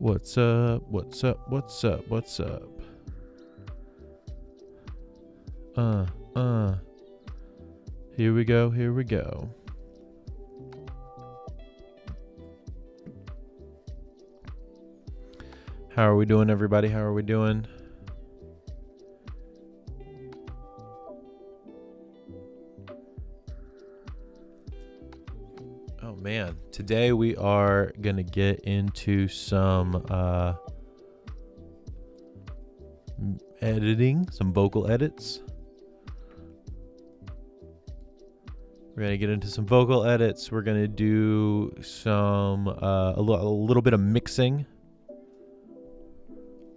What's up? What's up? What's up? What's up? Uh, uh. Here we go. Here we go. How are we doing, everybody? How are we doing? Oh, man. Today we are going to get into some editing, some vocal edits. We're going to get into some vocal edits. We're going to do some, a little bit of mixing.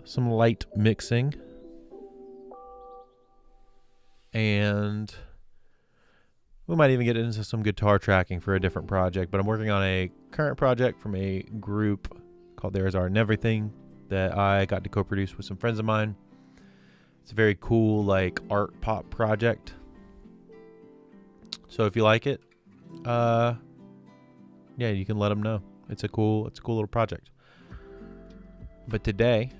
Some light mixing. And we might even get into some guitar tracking for a different project. But I'm working on a current project from a group called There's Art and Everything that I got to co-produce with some friends of mine. It's a very cool, like, art pop project. So if you like it, yeah, you can let them know. It's a cool little project. But today,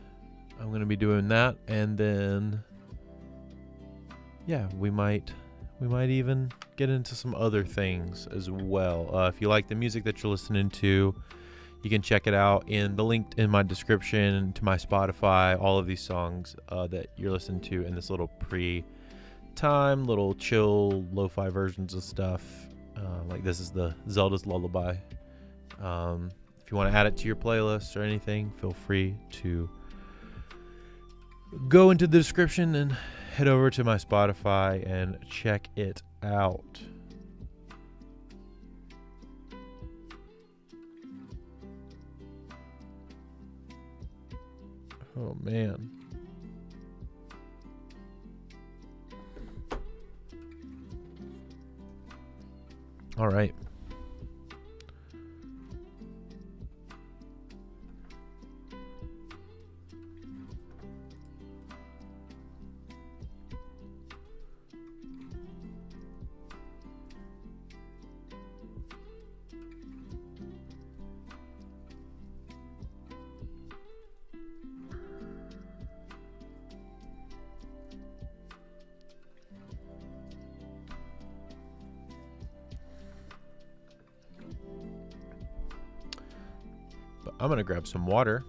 I'm going to be doing that, and then, yeah, we might even get into some other things as well. If you like the music that you're listening to, you can check it out in the link in my description to my Spotify. All of these songs that you're listening to in this little pre-time, little chill, lo-fi versions of stuff. Like this is the Zelda's Lullaby. If you want to add it to your playlist or anything, feel free to go into the description and head over to my Spotify and check it out. Oh, man. All right. I'm going to grab some water,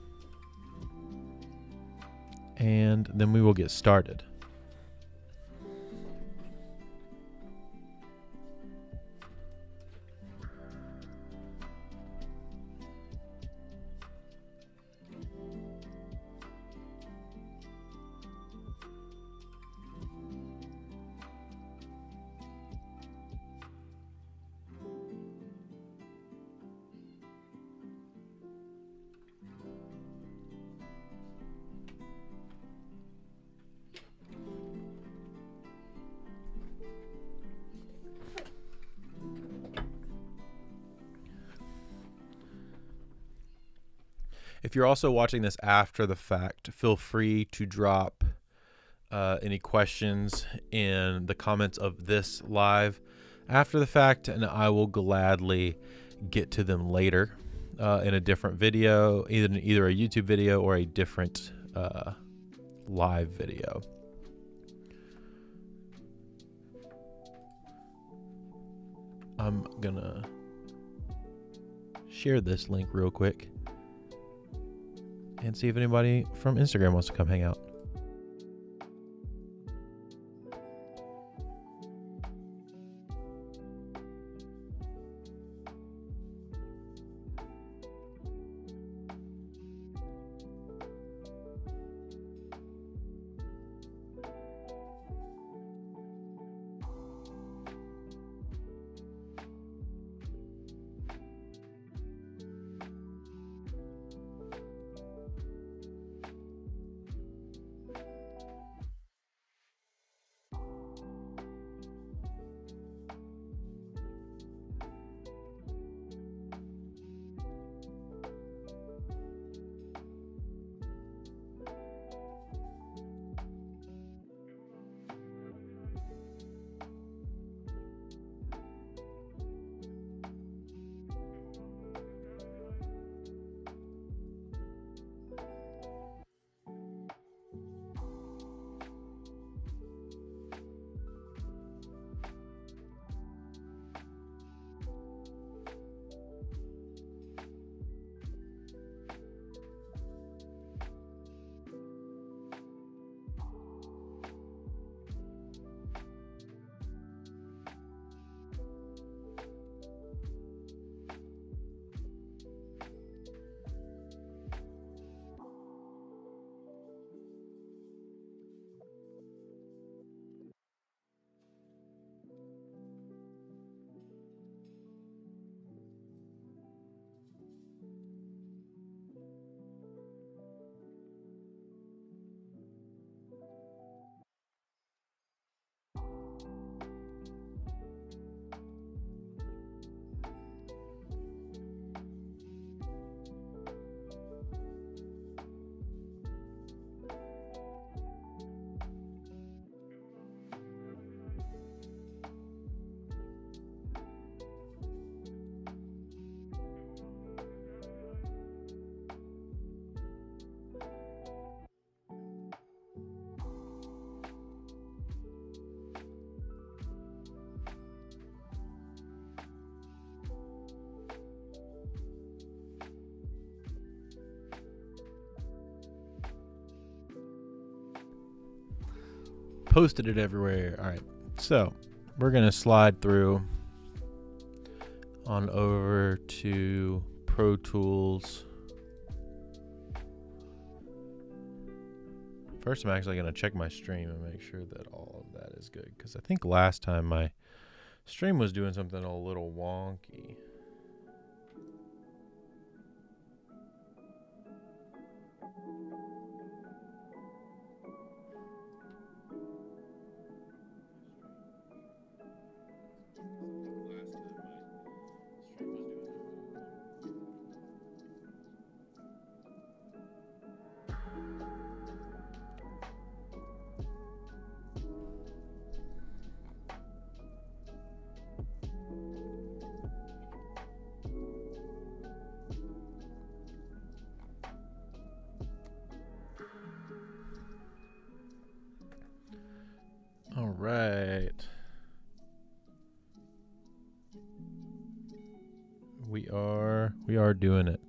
and then we will get started. If you're also watching this after the fact, feel free to drop any questions in the comments of this live after the fact, and I will gladly get to them later in a different video, either a YouTube video or a different live video. I'm gonna share this link real quick and see if anybody from Instagram wants to come hang out. posted it everywhere. All right, so we're gonna slide through on over to Pro Tools. First, I'm actually gonna check my stream and make sure that all of that is good, because I think last time my stream was doing something a little wonky. All right. We are doing it.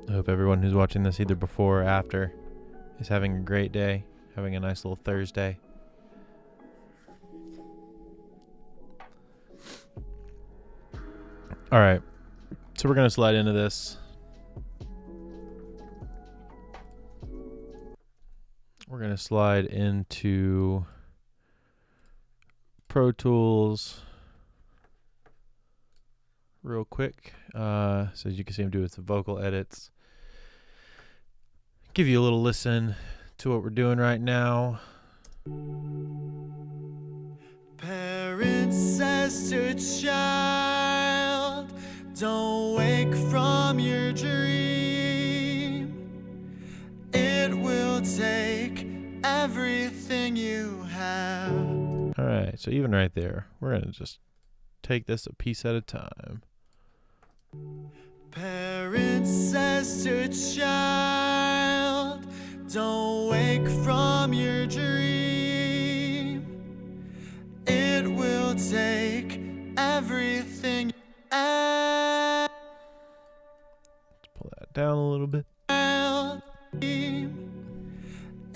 I hope everyone who's watching this either before or after is having a great day, having a nice little Thursday. All right, so we're going to slide into this. We're going to slide into Pro Tools real quick. So as you can see, I'm doing some vocal edits. Give you a little listen to what we're doing right now. Parent says to child, don't wake from your dream. It will take everything you have. All right, so even right there, we're going to just take this a piece at a time. Parent says to child, don't wake from your dream. It will take everything. Let's pull that down a little bit.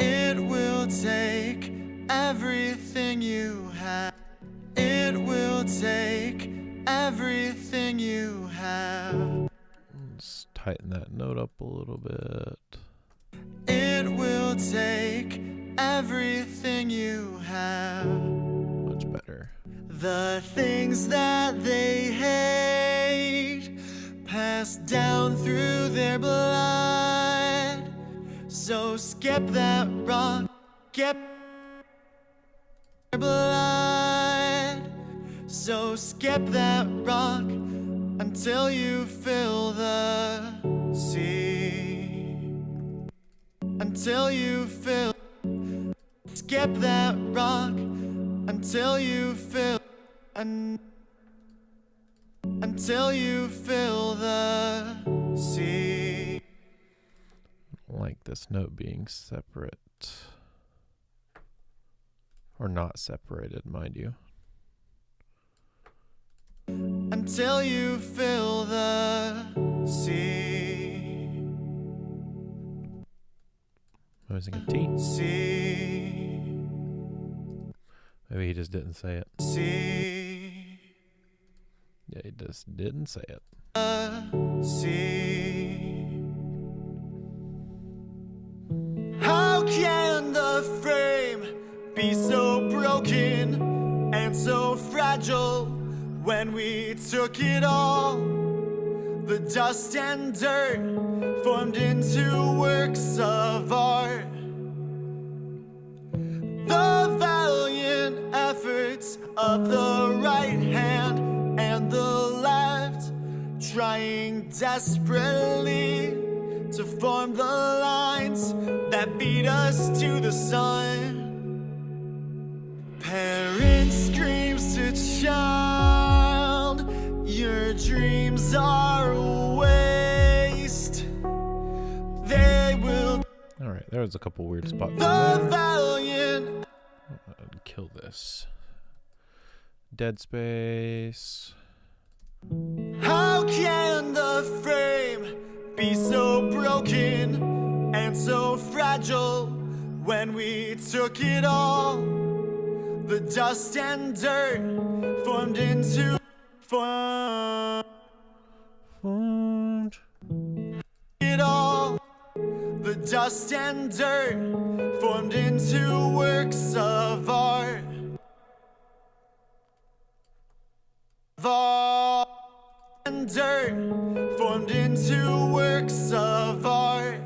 It will take everything you have. It will take everything you have. Let's tighten that note up a little bit. It will take everything you have. Much better. The things that they hate passed down through their blood. So skip that rock, skip their blood. So skip that rock until you fill the sea. Until you fill. Skip that rock until you fill. Until you fill the sea. I don't like this note being separate. Or not separated, mind you. Until you fill the sea. I'm missing a T. Sea. Maybe he just didn't say it. Sea. Yeah, he just didn't say it. Sea. How can the frame be so broken and so fragile when we took it all? The dust and dirt formed into works of art. The valiant efforts of the right hand and the left, trying desperately to form the lines that feed us to the sun. Parents screams to child. Your dreams are a waste. They will. All right, there was a couple weird spots. The valiant. Kill this. Dead Space. How can the frame be so broken and so fragile when we took it all? The dust and dirt formed into it all. The dust and dirt formed into works of art. And dirt formed into works of art.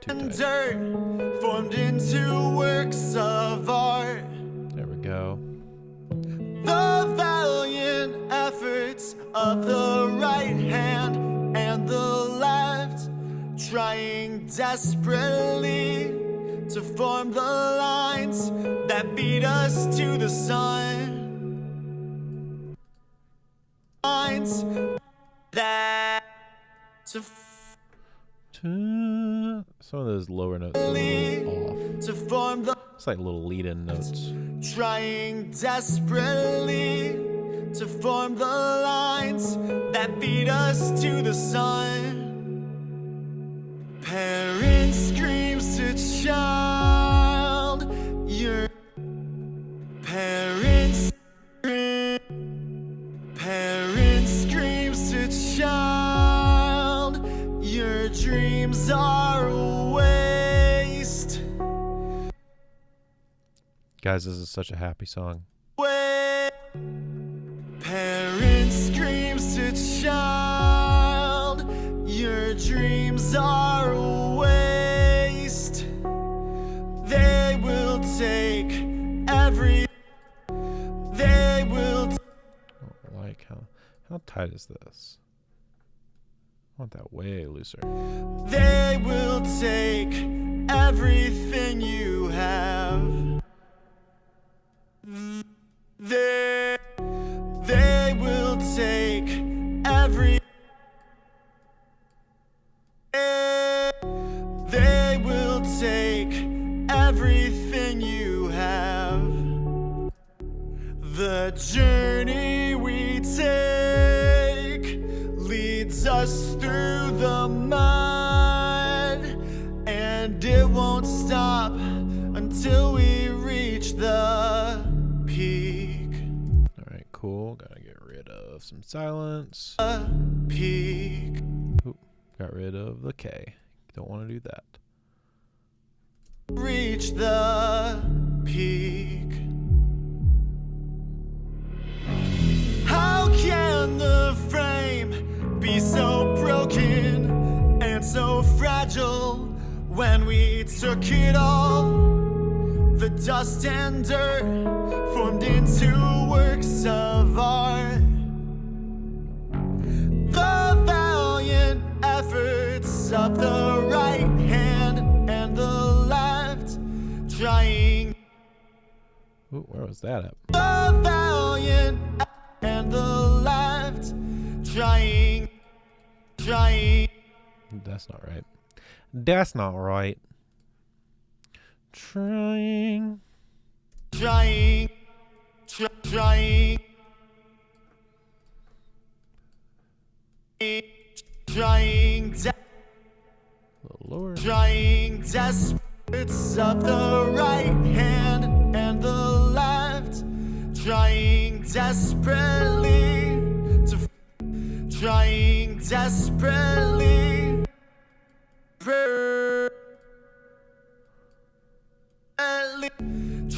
And dirt formed into works of art. There we go. The valiant efforts of the right hand and the left, trying desperately to form the lines that beat us to the sun. Lines that Some of those lower notes are a little off. to form the It's like little lead-in notes. trying desperately to form the lines that beat us to the sun. Parent screams to child. Your parents screams to child. Your dreams are a waste. Guys, this is such a happy song. Parent screams to child. Your dreams are a waste. They will take every. They will. Oh, like how tight is this? I want that way looser. They will take everything you have. They will take every. They will take everything you have. The journey we take leads us through the mud, and it won't stop until we reach the peak. All right, cool. Gotta get rid of some silence. Peak. Ooh, got rid of the K. Don't want to do that. Reach the peak. How can the frame be so broken and so fragile when we took it all? The dust and dirt formed into works of art. The valiant efforts of the right hand and the left, trying. Ooh, where was that at? The valiant and the left, trying. That's not right. That's not right. Trying. Trying. Trying A little lower. trying desperate of the right hand and the left, trying desperately to trying desperately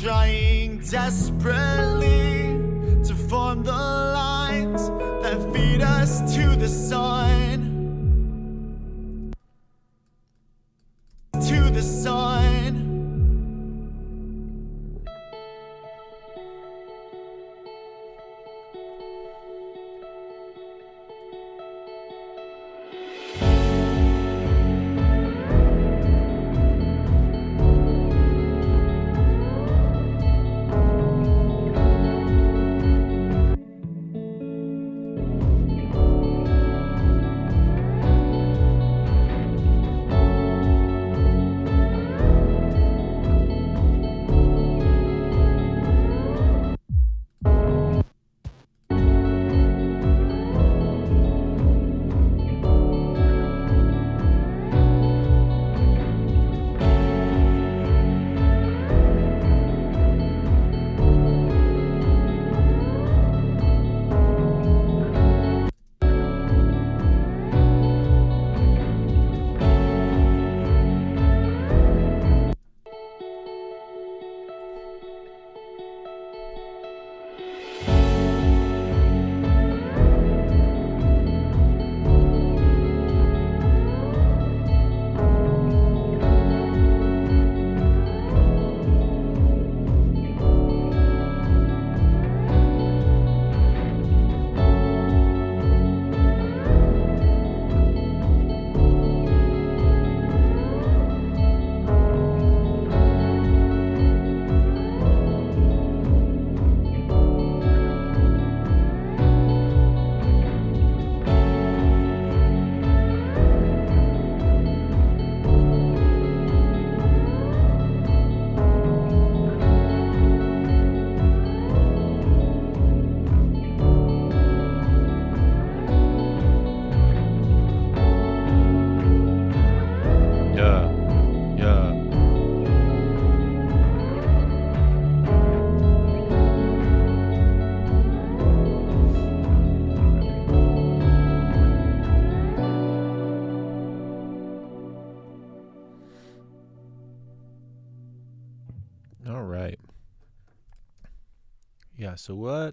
trying desperately to form the lines that feed us to the sun. To the sun. So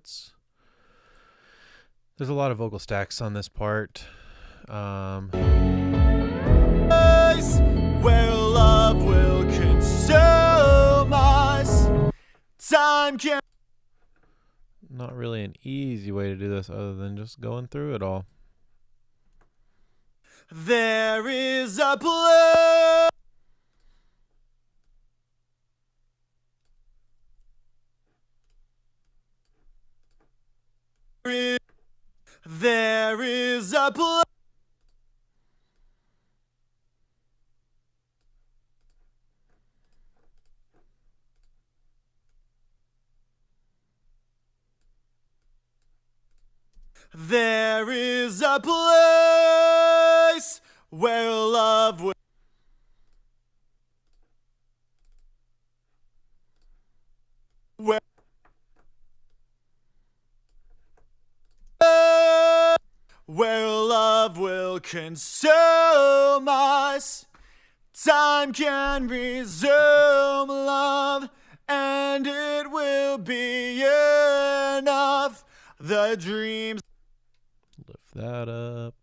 there's a lot of vocal stacks on this part. Where love will consume us. Time can. Not really an easy way to do this other than just going through it all. There is a place. There is a place. There is a place where love will. Where love will consume us. Time can resume love, and it will be enough. The dreams. Lift that up.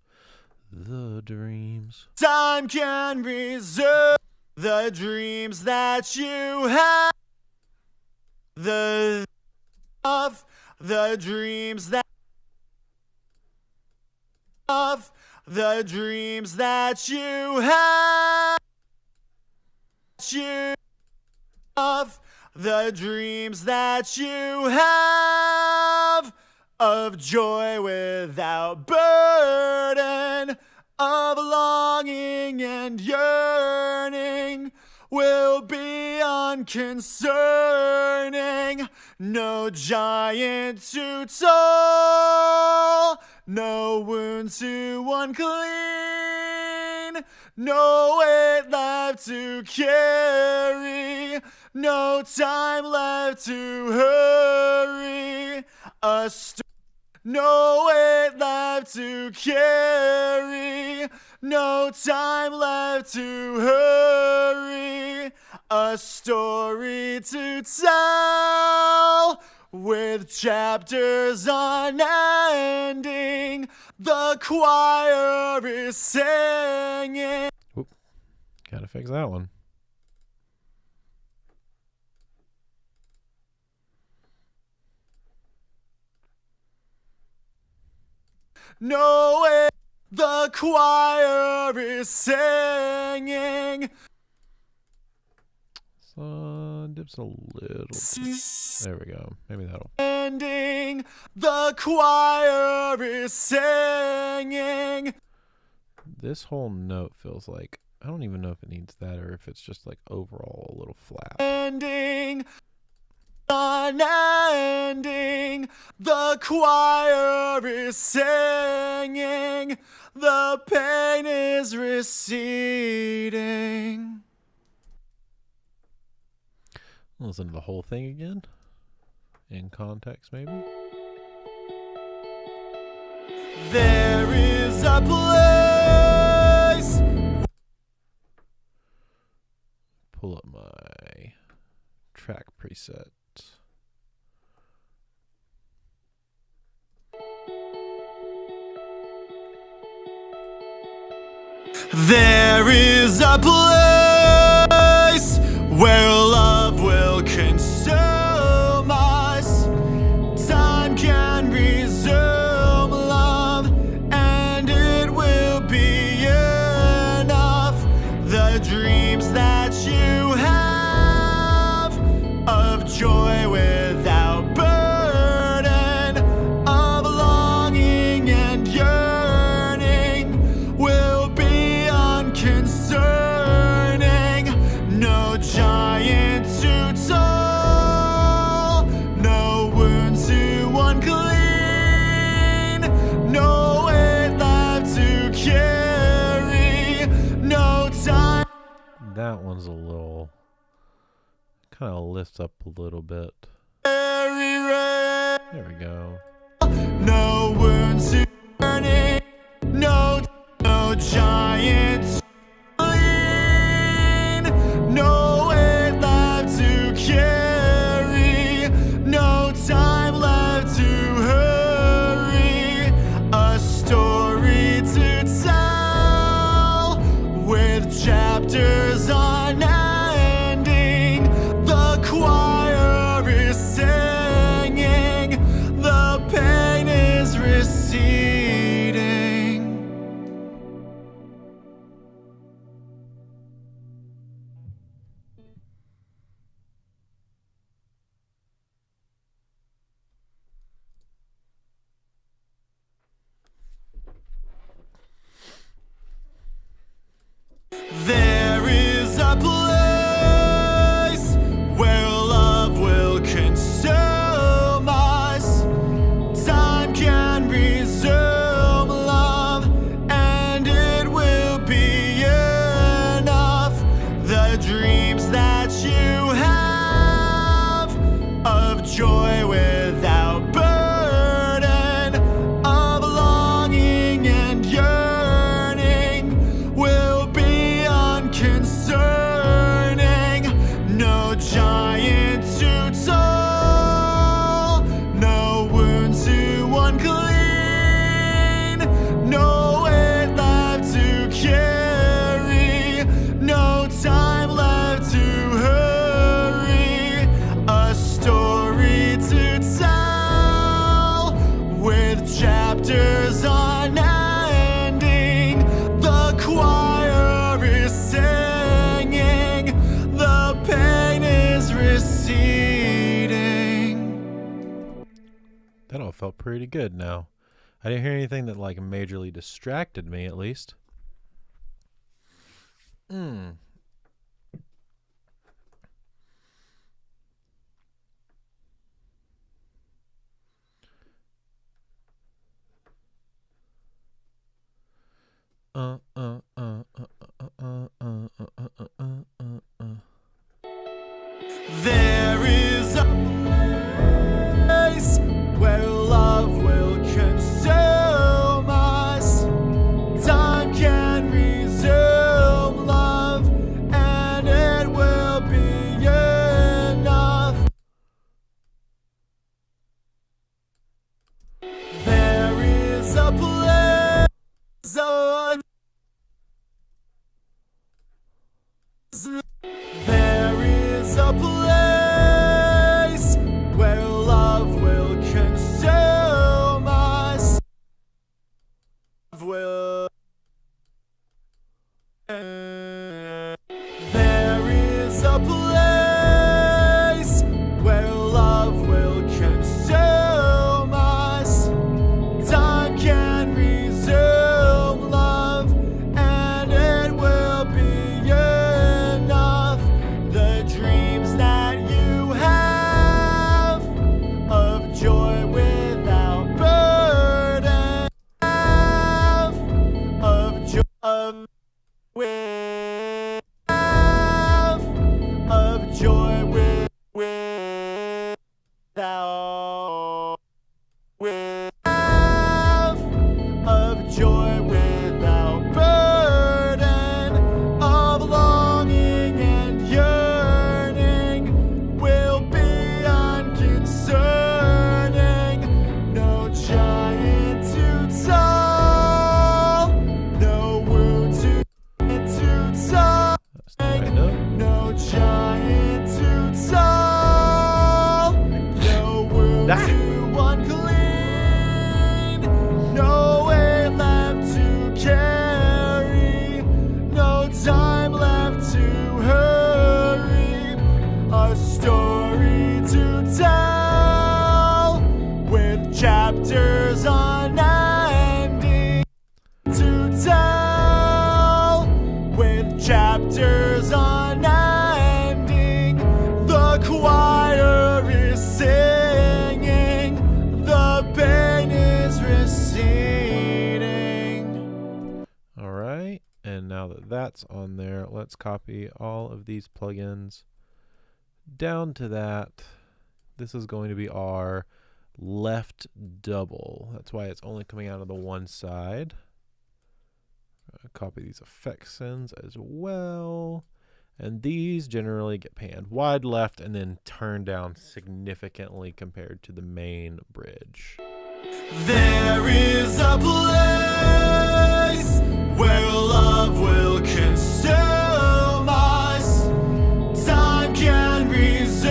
The dreams. Time can resume the dreams that you have. The dreams that. Of the dreams that you have. Of the dreams that you have. Of joy without burden, of longing and yearning, will be unconcerning. No giant too tall, no wound too unclean, no weight left to carry, no time left to hurry. No weight left to carry, no time left to hurry. A story to tell, with chapters unending. The choir is singing. Oop, gotta fix that one. No way, the choir is singing. So dips a little. There we go. Maybe that'll. Ending, the choir is singing. This whole note feels like, I don't even know if it needs that or if it's just like overall a little flat. Ending. Unending, the choir is singing, the pain is receding. Listen to the whole thing again, in context maybe. There is a place. Pull up my track preset. There is a place where love will consume us. Time can resume love, and it will be enough. The dreams that you have of joy without burden, of longing and yearning, will be unconcerning. No giant too tall, no wound too unclean, no weight left to carry, no time. That one's a little, kind of lifts up a little bit. There we go. No wounds to burning, no giant lean, no weight left to carry, no time left. There is a place where love will consume us. Time can resume love, and it will be enough. The dreams that you have of joy without burden, of longing and yearning, will be unconcerning. No giant too tall, no wound too unclean, no weight left to carry, no time left to hurry. A story to tell with chapters unending. The choir is singing, the pain is receding. That all felt pretty good now. I didn't hear anything that like majorly distracted me, at least. There is a place where love will consume us. Time can resume love, and it will be enough. There is a place. There is a place where love will consume us. There is a place where love will consume us. Time can resume love, and it will be enough. The dreams that you have of joy without burden, of joy of joy without of joy without burden, of longing and yearning, will be unconcerning. No giant too tall, no wound too tall, That's the right note. no giant too tall, no wound Ah. too unclean, no weight left to carry, no time left to hurry. A story to tell with chapters unending. To tell with chapters unending. The choir is singing, the pain is receding. All right, and now that that's on there, let's copy all of these plugins down to that. This is going to be our left double. That's why it's only coming out of the one side. Copy these effect sends as well. And these generally get panned wide left and then turned down significantly compared to the main bridge. There is a place where love will consume us. Time can resume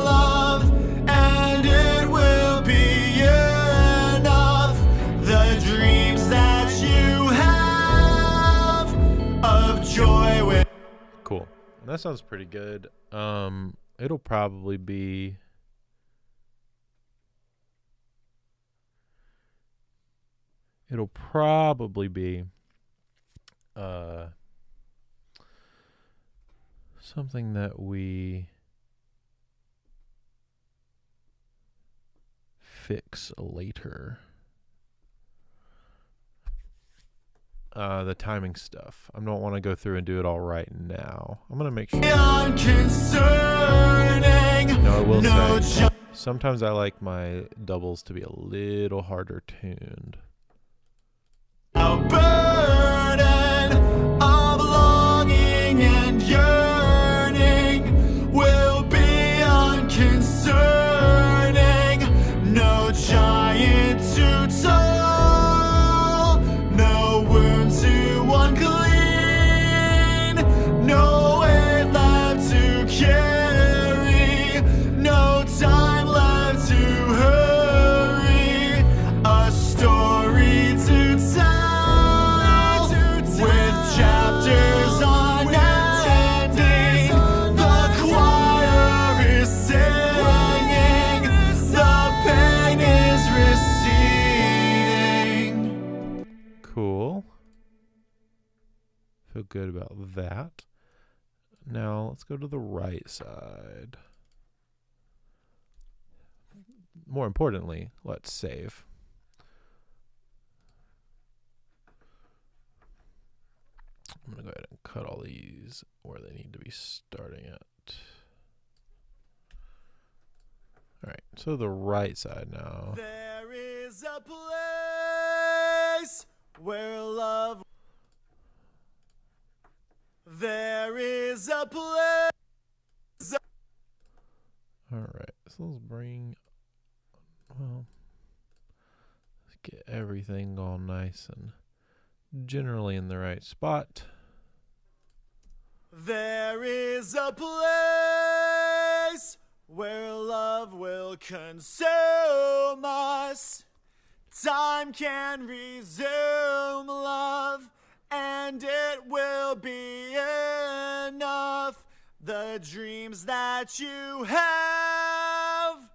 love, and it will be enough. The dreams that you have of joy with. Cool. And that sounds pretty good. It'll probably be something that we fix later. The timing stuff. I don't want to go through and do it all right now. I'm going to make sure. No, I will say, sometimes I like my doubles to be a little harder tuned. A burden of longing and yearning will be unconcerning. No giant too tall, no wound too unclean, no weight left to carry, no time left to hurry. A story to tell with chapters unending. The choir is singing, the pain is receding. Cool. Feel good about that. Now let's go to the right side. More importantly, let's save. I'm going to go ahead and cut all these where they need to be starting at. All right, so the right side now. There is a place where love. There is a place. All right, so let's bring, well, let's get everything all nice and generally in the right spot. There is a place where love will consume us. Time can resume love, and it will be enough. The dreams that you have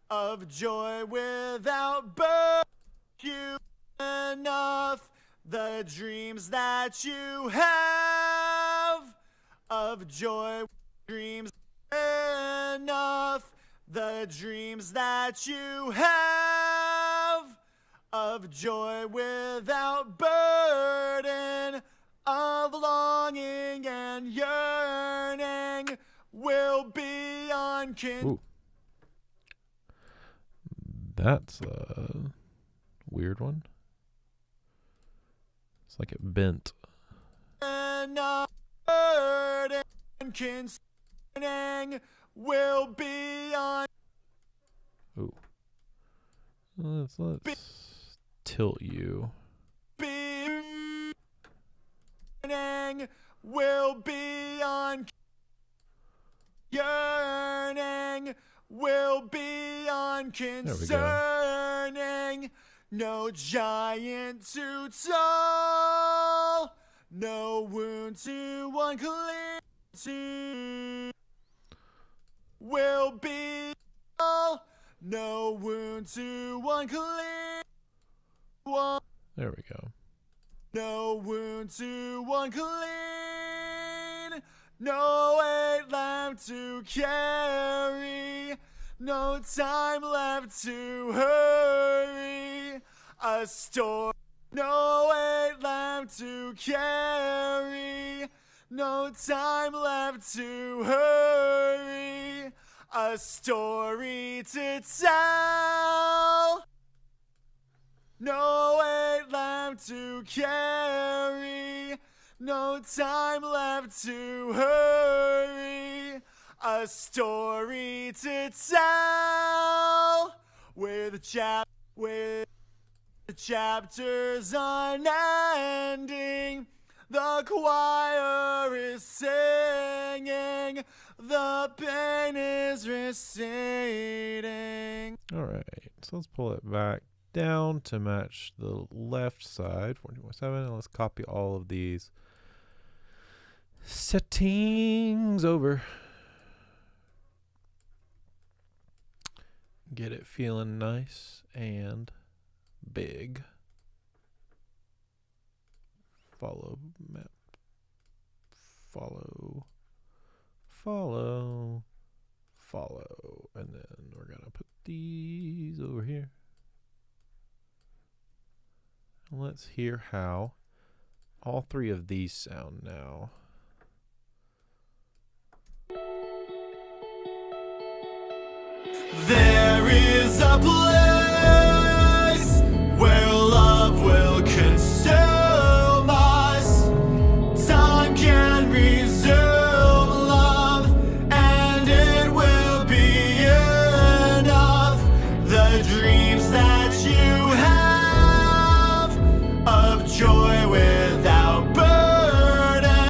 of joy without birth, you enough. The dreams that you have of joy, dreams enough. The dreams that you have of joy without burden, of longing and yearning will be Ooh. That's a weird one. It's like it bent. Burden concerning will be on. Ooh. Let's tilt you. Will be on. Yearning will be on concerning. No giant too tall, no wound too unclean. Will be all, no wound too unclean. There we go. No wound too unclean, no weight left to carry, no time left to hurry. A story, no weight left to carry, no time left to hurry. A story to tell, no weight left to carry, no time left to hurry. A story to tell with the chapters unending. The choir is singing, the pain is receding. All right, so let's pull it back down to match the left side, 14.7, and let's copy all of these settings over. Get it feeling nice and big. Follow map. Follow follow, and then we're going to put these over here. Let's hear how all three of these sound now. There is a place where love will consume us. Time can resume love, and it will be enough. The dreams that you have of joy without burden,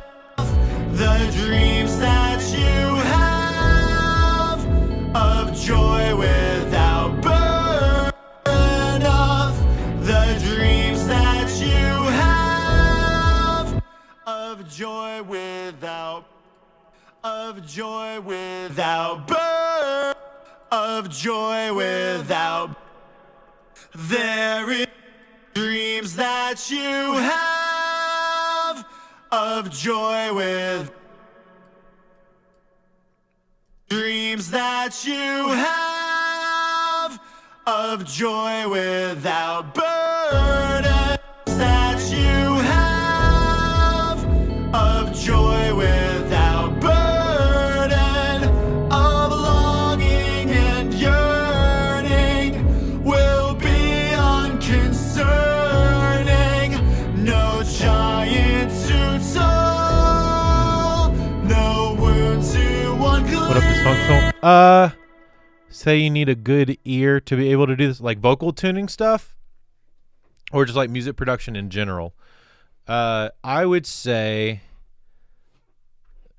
the dreams that you have of joy without burden, the dreams that you have of joy without, of joy without burden, of joy without. There is dreams that you have of joy with, dreams that you have of joy without burden, that you have of joy without burden, of longing and yearning will be unconcerning. No giant too tall, no wound too unclean. What up, Dysfunctional? Say you need a good ear to be able to do this, like vocal tuning stuff, or just like music production in general. I would say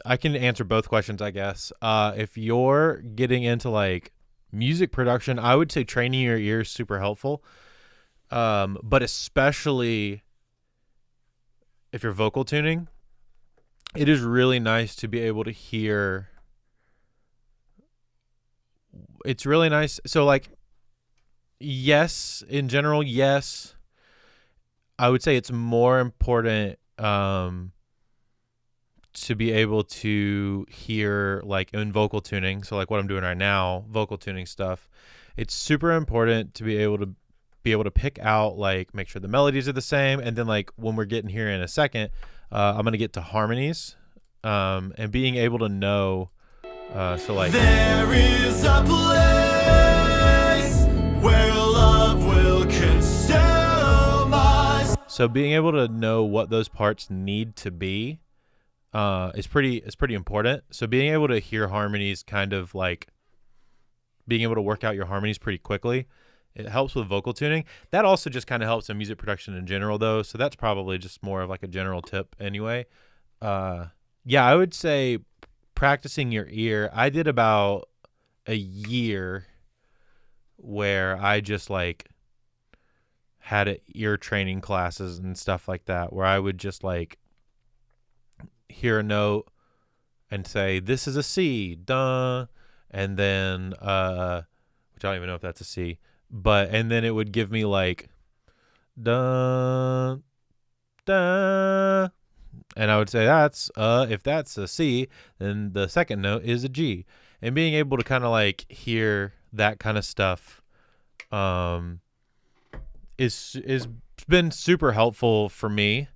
I can answer both questions, I guess. If you're getting into like music production, I would say training your ears is super helpful. But especially if you're vocal tuning, it is really nice to be able to hear. It's really nice. So like, yes, in general, yes. I would say it's more important to be able to hear like in vocal tuning. So like what I'm doing right now, vocal tuning stuff. It's super important to be able to pick out, like, make sure the melodies are the same. And then like when we're getting here in a second, I'm going to get to harmonies, and being able to know, so like, there is a place where love will consume us. so being able to know what those parts need to be is pretty important. So being able to hear harmonies, kind of like being able to work out your harmonies pretty quickly, it helps with vocal tuning. That also just kind of helps in music production in general, though. So that's probably just more of like a general tip anyway. Yeah, I would say practicing your ear. I did about a year where I just like had ear training classes and stuff like that, where I would just like hear a note and say, this is a C, duh. And then, which I don't even know if that's a C, and then it would give me like, duh, duh. And I would say, that's, if that's a C, then the second note is a G. And being able to kind of like hear that kind of stuff, is been super helpful for me.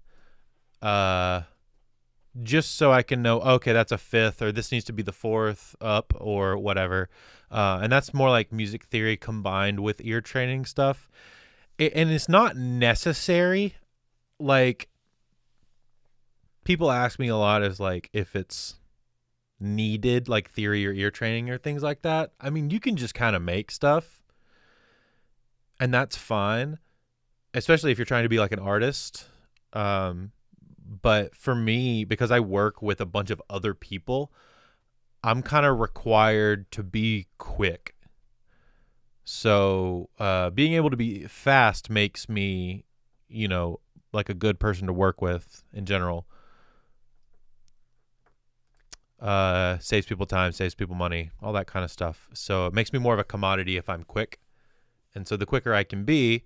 Just so I can know, okay, that's a fifth, or this needs to be the fourth up, or whatever. And that's more like music theory combined with ear training stuff. And it's not necessary. Like, people ask me a lot is like if it's needed, like theory or ear training or things like that. I mean, you can just kind of make stuff, and that's fine, especially if you're trying to be like an artist. But for me, because I work with a bunch of other people, I'm kind of required to be quick. So being able to be fast makes me, like a good person to work with in general. Saves people time, saves people money, all that kind of stuff. So it makes me more of a commodity if I'm quick. And so the quicker I can be,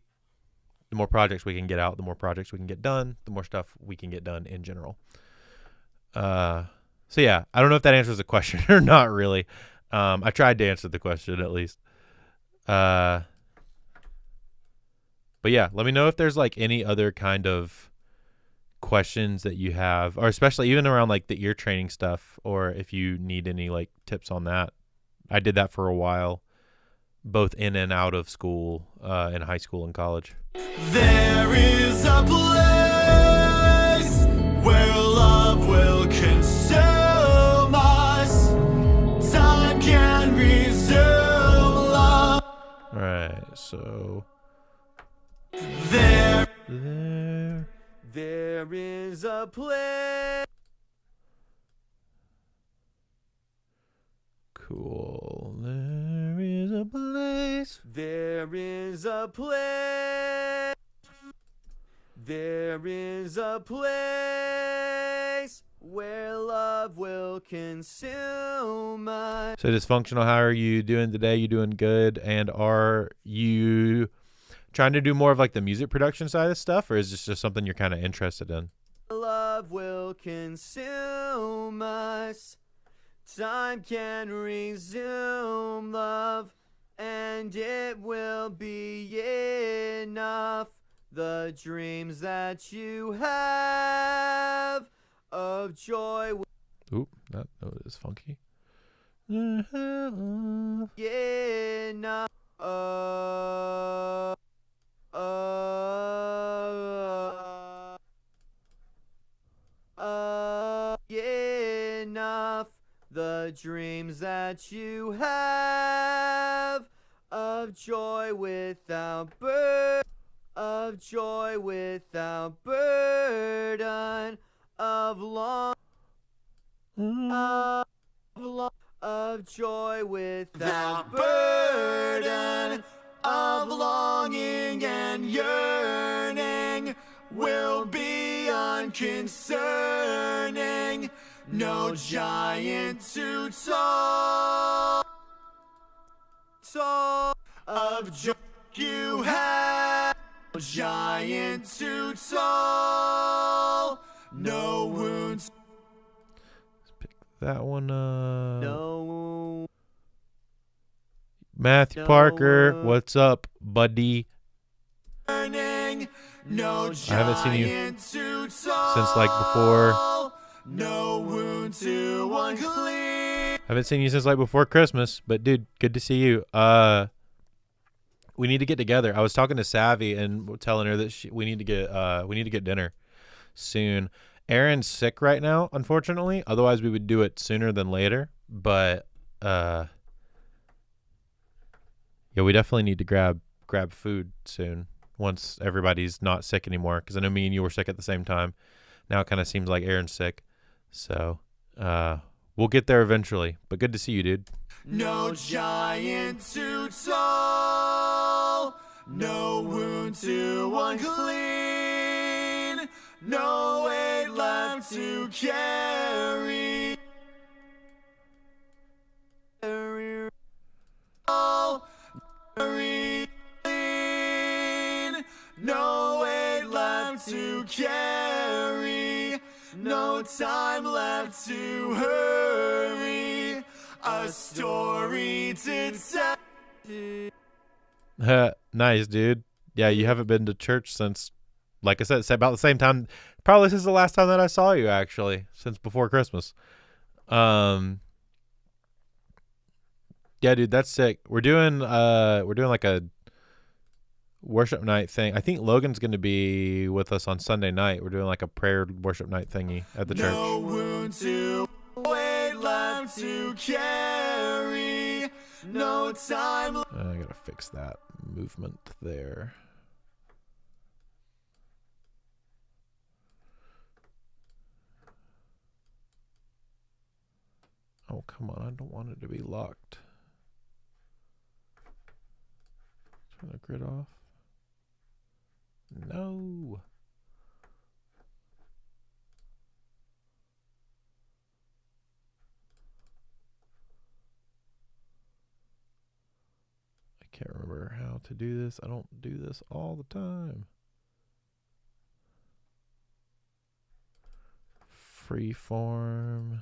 the more projects we can get out, the more projects we can get done, the more stuff we can get done in general. So yeah, I don't know if that answers the question or not really. I tried to answer the question at least. But yeah, let me know if there's like any other kind of questions that you have, or especially even around like the ear training stuff, or if you need any like tips on that. I did that for a while, both in and out of school, in high school and college. There is a place where love will consume us. Time can resume love. All right, so There is a place. cool. There is a place. There is a place. There is a place where love will consume us. So dysfunctional, how are you doing today? You doing good? And are you trying to do more of like the music production side of stuff, or is this just something you're kind of interested in? Love will consume us. Time can resume love, and it will be enough. The dreams that you have of joy. Oop, that note is funky. Enough. Enough. The dreams that you have of joy without burden, of joy without burden, of long, of joy without burden of longing and yearning will be unconcerning. No giant too tall of joy you have. No giant too tall. No wounds. Let's pick that one up. no. Matthew No, Parker, what's up, buddy? Burning. No I haven't seen you giant too tall. since like before. No wound too unclean. Haven't seen you since like before Christmas, but dude, good to see you. We need to get together. I was talking to Savvy and telling her that we need to get dinner soon. Aaron's sick right now, unfortunately. Otherwise, we would do it sooner than later. But yeah, we definitely need to grab food soon once everybody's not sick anymore. Because I know me and you were sick at the same time. Now it kind of seems like Aaron's sick. So we'll get there eventually. But good to see you, dude. No giant too tall. No wound too unclean. No weight left to carry. All very clean. No weight left to carry. No time left to hurry. A story to tell. Nice, dude. Yeah, you haven't been to church since, like I said, it's about the same time. Probably since the last time that I saw you, actually, since before Christmas. Yeah, dude, that's sick. We're doing like a worship night thing. I think Logan's going to be with us on Sunday night. We're doing like a prayer worship night thingy at the church. No wound to weight left to carry. No time. I gotta fix that movement there. Oh, come on. I don't want it to be locked. Turn the grid off. No. I can't remember how to do this. I don't do this all the time. Freeform.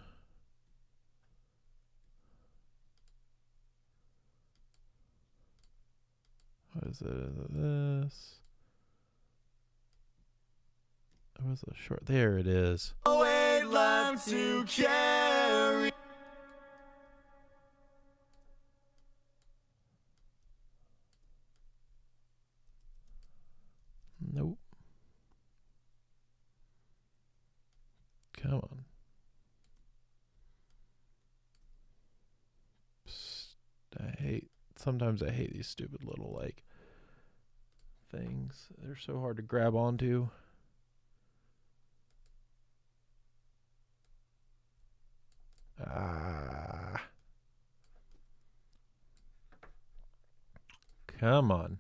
Is it this? What was the short? There it is. No weight left to carry. Nope. Come on. Sometimes I hate these stupid little, like, things. They're so hard to grab onto. Come on.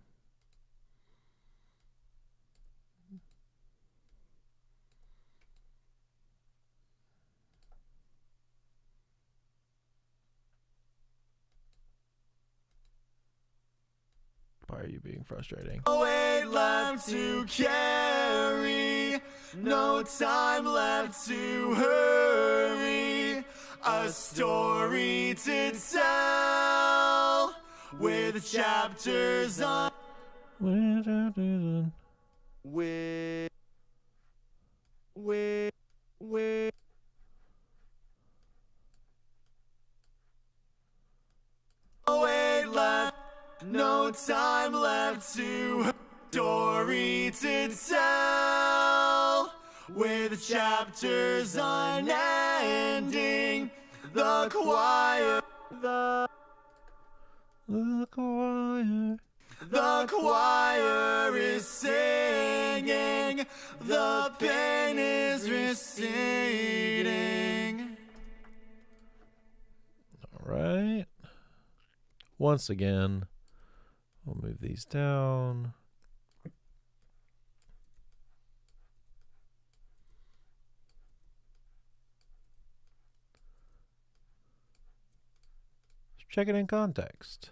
Why are you being frustrating? No weight left to carry, no time left to hurry. A story to tell with chapters on. With No weight left, no time left to story to tell with chapters unending. The choir, The choir. the choir is singing, the pen is receding. All right. Once again, we'll move these down. Check it in context.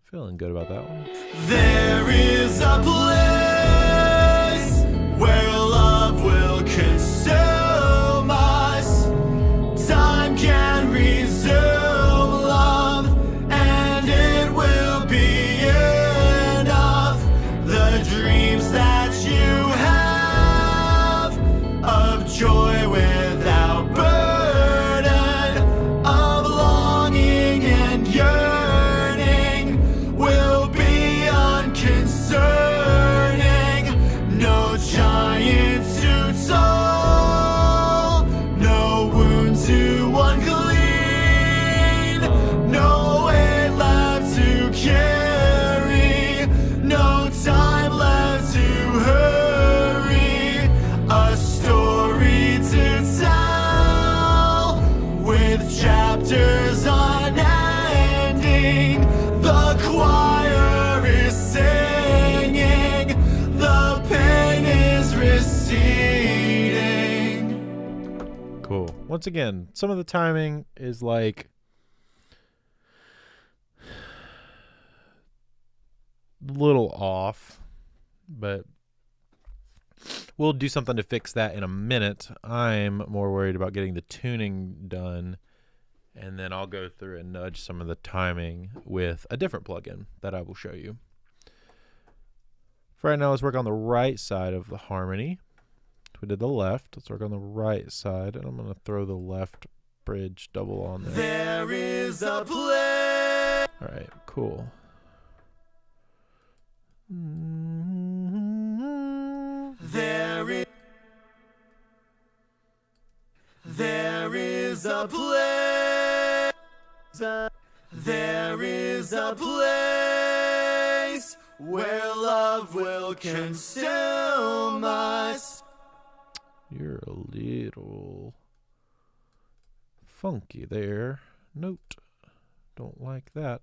Feeling good about that one. There is a place where love will consume us. Time can resume love, and it will be enough. The dreams that you have of joy without burden, of longing and yearning, will be unconcerning. No giant too tall, no wound too unclean, no weight left to carry, no time left to hurry. A story to tell with chapters unending. The choir is singing, the pain is receding. Cool. Once again, some of the timing is like a little off, but we'll do something to fix that in a minute. I'm more worried about getting the tuning done, and then I'll go through and nudge some of the timing with a different plugin that I will show you. For right now, let's work on the right side of the harmony. We did the left. Let's work on the right side, and I'm going to throw the left bridge double on there. There is a place. All right, cool. There is a place. There is a place where love will consume us. You're a little funky there. Note. Don't like that.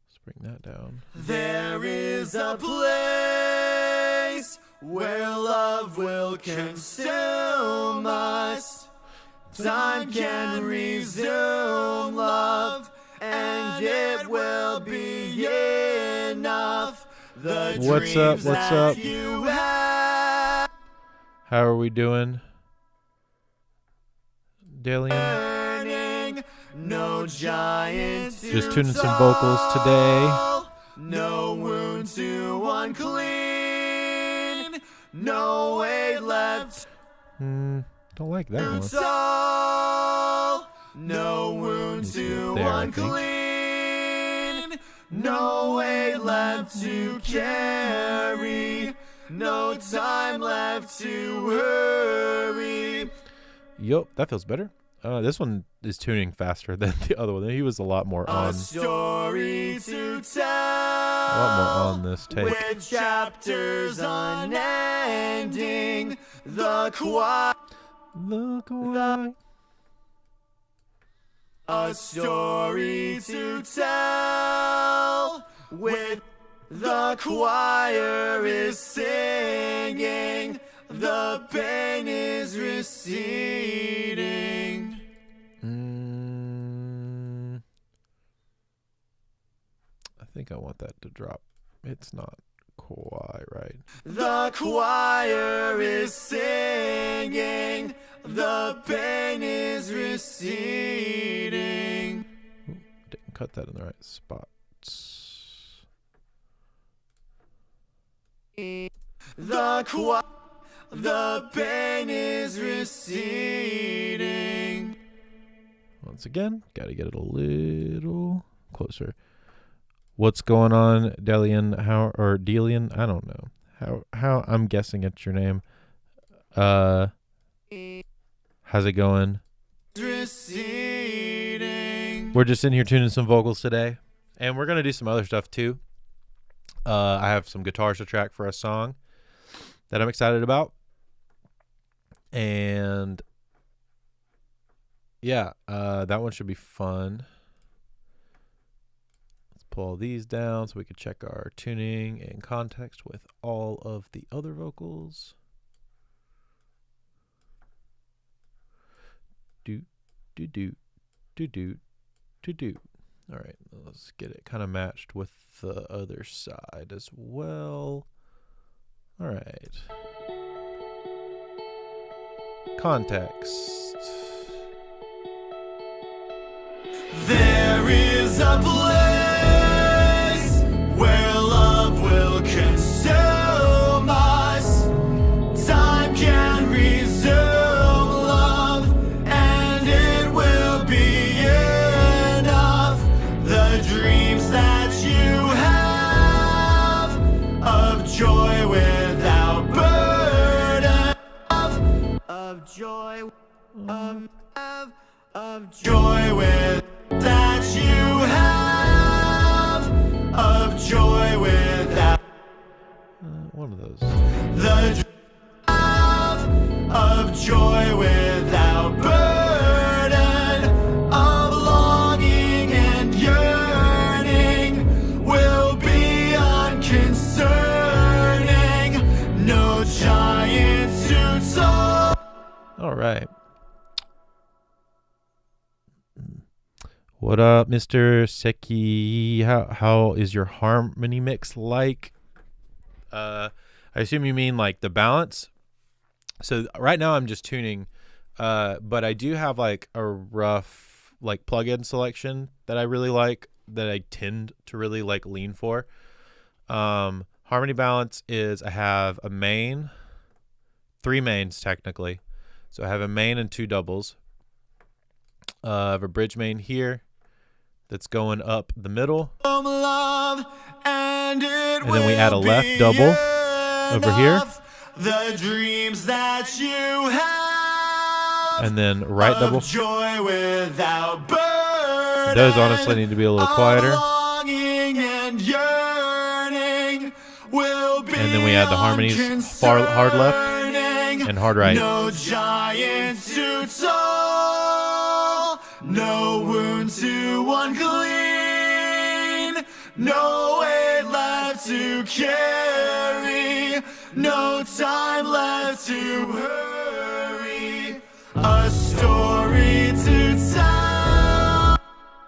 Let's bring that down. There is a place where love will consume us. Time can resume love, and it will be enough. The What's up? dreams What's that up? you have. How are we doing, Dalian? Burning, no giant Just too tuning some vocals today. tall, no wound too unclean, no weight left Don't like that one. tall, no wound Needs to too be there, I think. unclean, no weight left to carry, no time left to worry. Yup, that feels better. This one is tuning faster than the other one. He was a lot more on A story to tell, a lot more on this take. with chapters unending, the quiet. Look away. A story to tell, with the choir is singing, the pain is receding. I think I want that to drop. It's not quite right. The choir is singing, the pain is receding. Didn't cut that in the right spots. The pain is receding. Once again, gotta get it a little closer. What's going on, Delian? Delian? I don't know. How I'm guessing it's your name. How's it going? Receding. We're just in here tuning some vocals today, and we're gonna do some other stuff too. I have some guitars to track for a song that I'm excited about, and yeah, that one should be fun. Let's pull all these down so we can check our tuning in context with all of the other vocals. Do do do do do do do. All right, let's get it kind of matched with the other side as well. All right. Context. There is a place where love will consume us. Time can resume love, and it will be enough. The dreams that you have of joy without burden, of joy, of joy with that you have, of joy without One of those. the of joy without burden, of longing and yearning will be unconcerning, no giant too tall. All right. What up, Mr. Seki? How is your harmony mix like? I assume you mean like the balance. So right now I'm just tuning, but I do have like a rough like plugin selection that I really like, that I tend to really like lean for. Harmony balance is I have a main, 3 mains technically. So I have a main and 2 doubles. I have a bridge main here that's going up the middle. Love, and then we add a left double over here. The dreams that you have, And then right of double. joy without burden, Those honestly need to be a little quieter. Longing and yearning will be And then we add the harmonies, hard left and hard right. No giant too tall, no wound too unclean, no weight left to carry, no time left to hurry, a story to tell.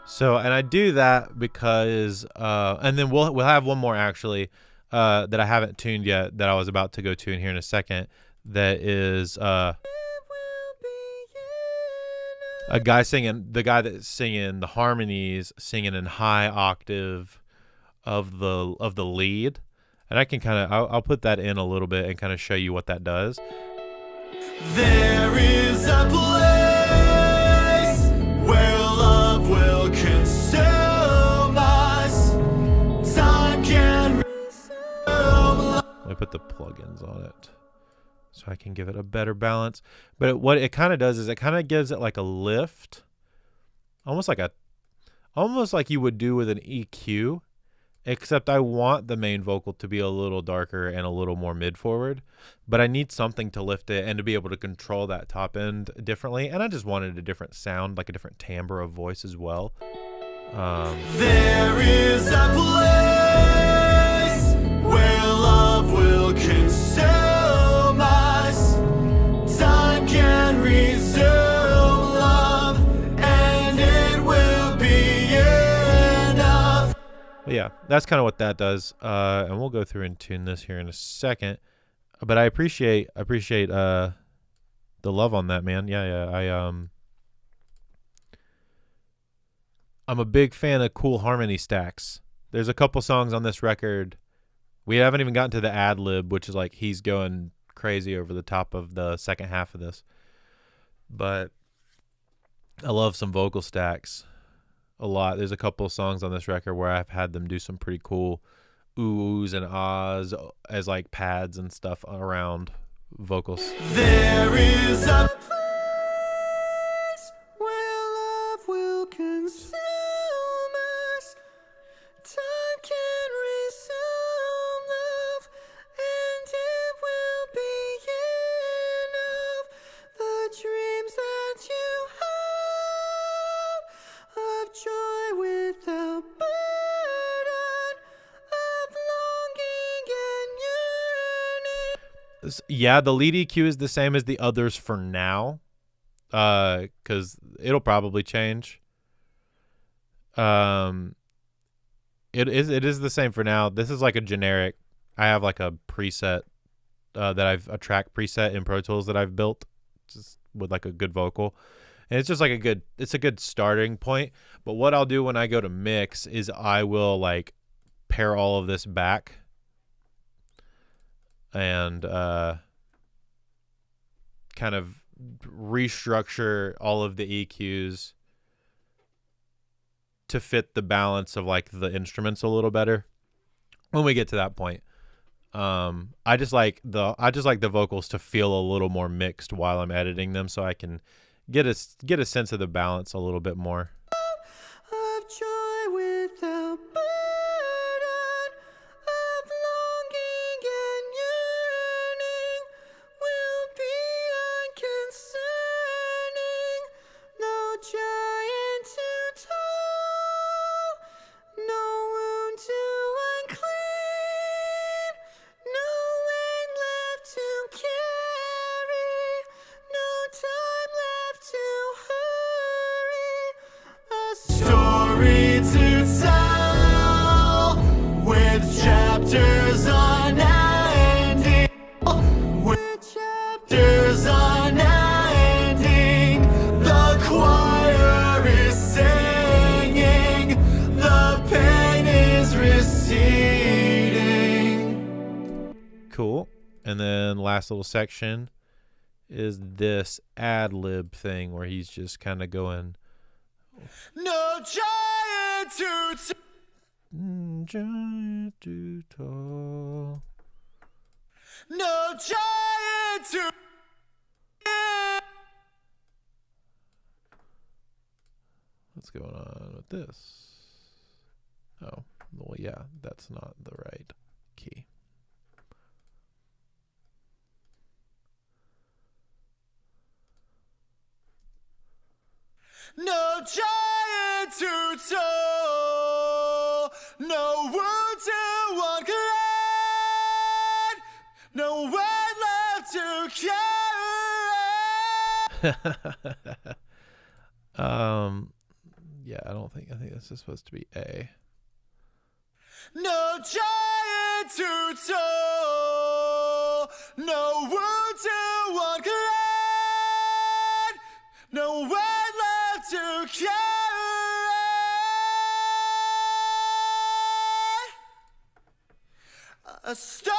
So, and I do that because, and then we'll have one more actually, that I haven't tuned yet, that I was about to go tune here in a second. That is a guy singing, the guy that's singing the harmonies, singing in high octave, of the lead, and I can kind of I'll put that in a little bit and kind of show you what that does. There is a place where love will consume us. Time can resume love. Let me put the plugins on it so I can give it a better balance. But what it kind of does is it kind of gives it like a lift, almost like you would do with an EQ, except I want the main vocal to be a little darker and a little more mid-forward, but I need something to lift it and to be able to control that top end differently, and I just wanted a different sound, like a different timbre of voice as well. There is a place where love will consume us. Time can resume love, and it will be enough. But yeah, that's kind of what that does, and we'll go through and tune this here in a second. But I appreciate the love on that, man. Yeah. I'm a big fan of cool harmony stacks. There's a couple songs on this record. We haven't even gotten to the ad lib, which is like he's going crazy over the top of the second half of this. But I love some vocal stacks a lot. There's a couple of songs on this record where I've had them do some pretty cool oohs and ahs as like pads and stuff around vocals. There is a place where love will consume us. Time can resume love, and it will be enough. The dreams that you have of joy without burden, of longing and yearning. Yeah, the lead EQ is the same as the others for now, because it'll probably change. It is the same for now. This is like a generic. I have like a preset a track preset in Pro Tools that I've built just with like a good vocal, and it's just like it's a good starting point. But what I'll do when I go to mix is I will like pare all of this back and kind of restructure all of the EQs to fit the balance of like the instruments a little better when we get to that point. I just like the vocals to feel a little more mixed while I'm editing them, so I can get a sense of the balance a little bit more. Of joy without burden, of longing and yearning, will be unconcerning. No giant too tall, no wound too unclean, no weight left to carry, no time left to hurry. A story to tell with chapters unending, with chapters unending. The choir is singing, the pain is receding. Cool. And then last little section is this ad lib thing where he's just kind of going No giant too giant too tall. no giant too. What's going on with this? Oh, well, yeah, that's not the right key. No giant too tall, no wound too unclean, no weight left to carry. Yeah, I think this is supposed to be A. No giant too tall, no wound too unclean, no weight left to carry. A story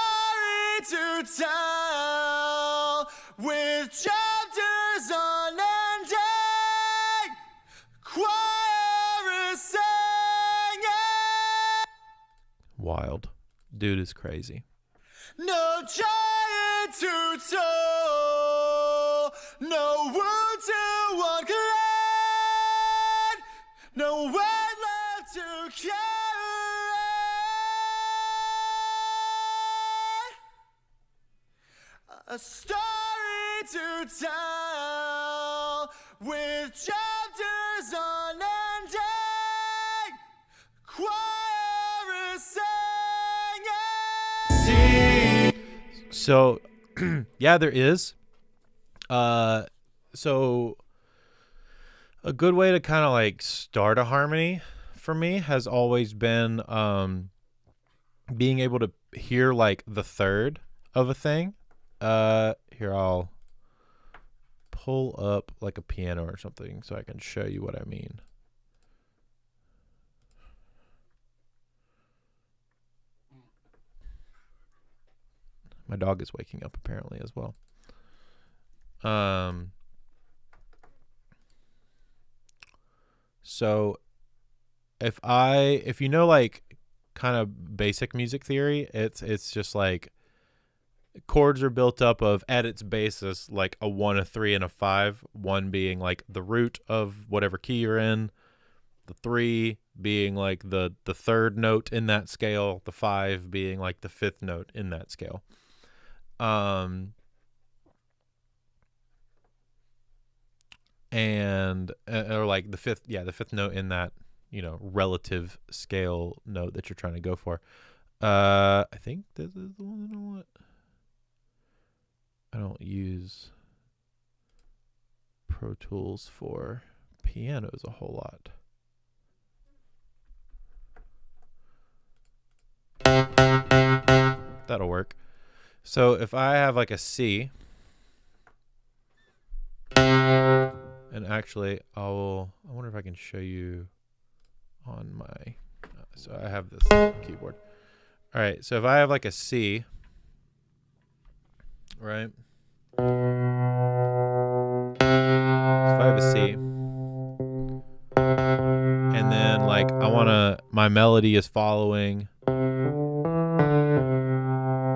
to tell with chapters unending, choir is singing. Wild. Dude is crazy. No giant to toll, no wound to unclean, no weight left to carry. A story to tell with chapters unending, choir is singing. So, yeah, there is. So a good way to kind of like start a harmony for me has always been being able to hear like the third of a thing. Here, I'll pull up like a piano or something so I can show you what I mean. My dog is waking up apparently as well. So if you know like kind of basic music theory, it's just like chords are built up of, at its basis, like a 1, a 3, and a 5. 1 being like the root of whatever key you're in, the 3 being like the third note in that scale, the 5 being like the 5th note in that scale. And or like the fifth note in that, relative scale note that you're trying to go for. I think this is the one I want. I don't use Pro Tools for pianos a whole lot. That'll work. So if I have like a C, and actually I wonder if I can show you on my, so I have this keyboard. All right, so if I have like a C, right? So if I have a C, and then like my melody is following,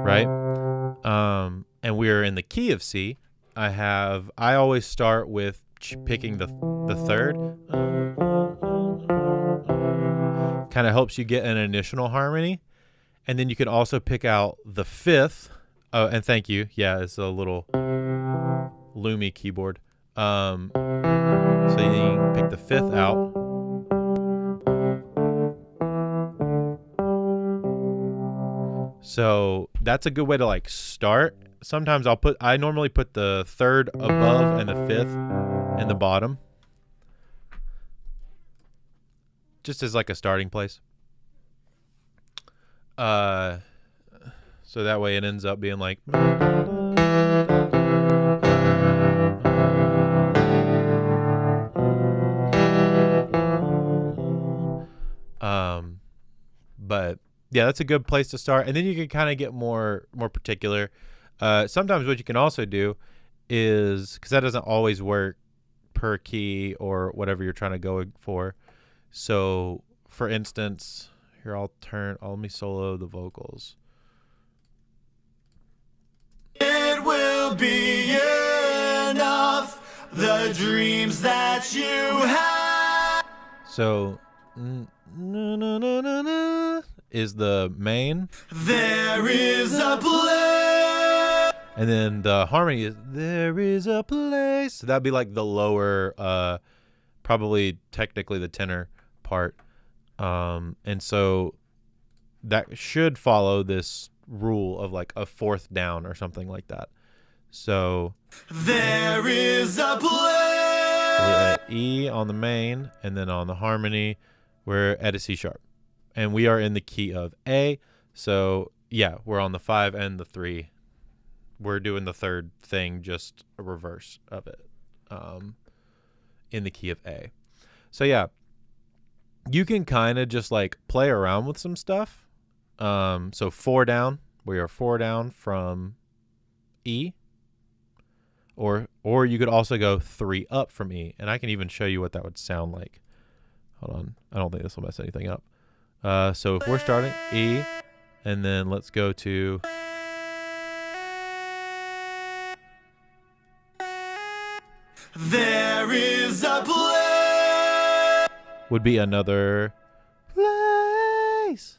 right? And we're in the key of C. I always start with picking the third. Kind of helps you get an initial harmony. And then you can also pick out the 5th. Oh, and thank you. Yeah, it's a little Lumi keyboard. So you can pick the 5th out. So that's a good way to like start. Sometimes I normally put the 3rd above and the 5th in the bottom, just as like a starting place. So that way it ends up being like, but yeah, that's a good place to start. And then you can kind of get more particular. Sometimes what you can also do is, because that doesn't always work per key or whatever you're trying to go for. So for instance, here let me solo the vocals. It will be enough, the dreams that you have. So is the main. There is a place. And then the harmony is, there is a place. So that'd be like the lower, probably technically the tenor part. And so that should follow this rule of like a 4th down or something like that. So there is a place. We're at E on the main, and then on the harmony, we're at a C sharp. And we are in the key of A. So yeah, we're on the 5 and the 3. We're doing the 3rd thing, just a reverse of it, in the key of A. So yeah, you can kind of just like play around with some stuff. So 4 down We are 4 down from E. Or you could also go 3 up from E. And I can even show you what that would sound like. Hold on. I don't think this will mess anything up. So if we're starting E, and then let's go to... There is a place. Would be another place.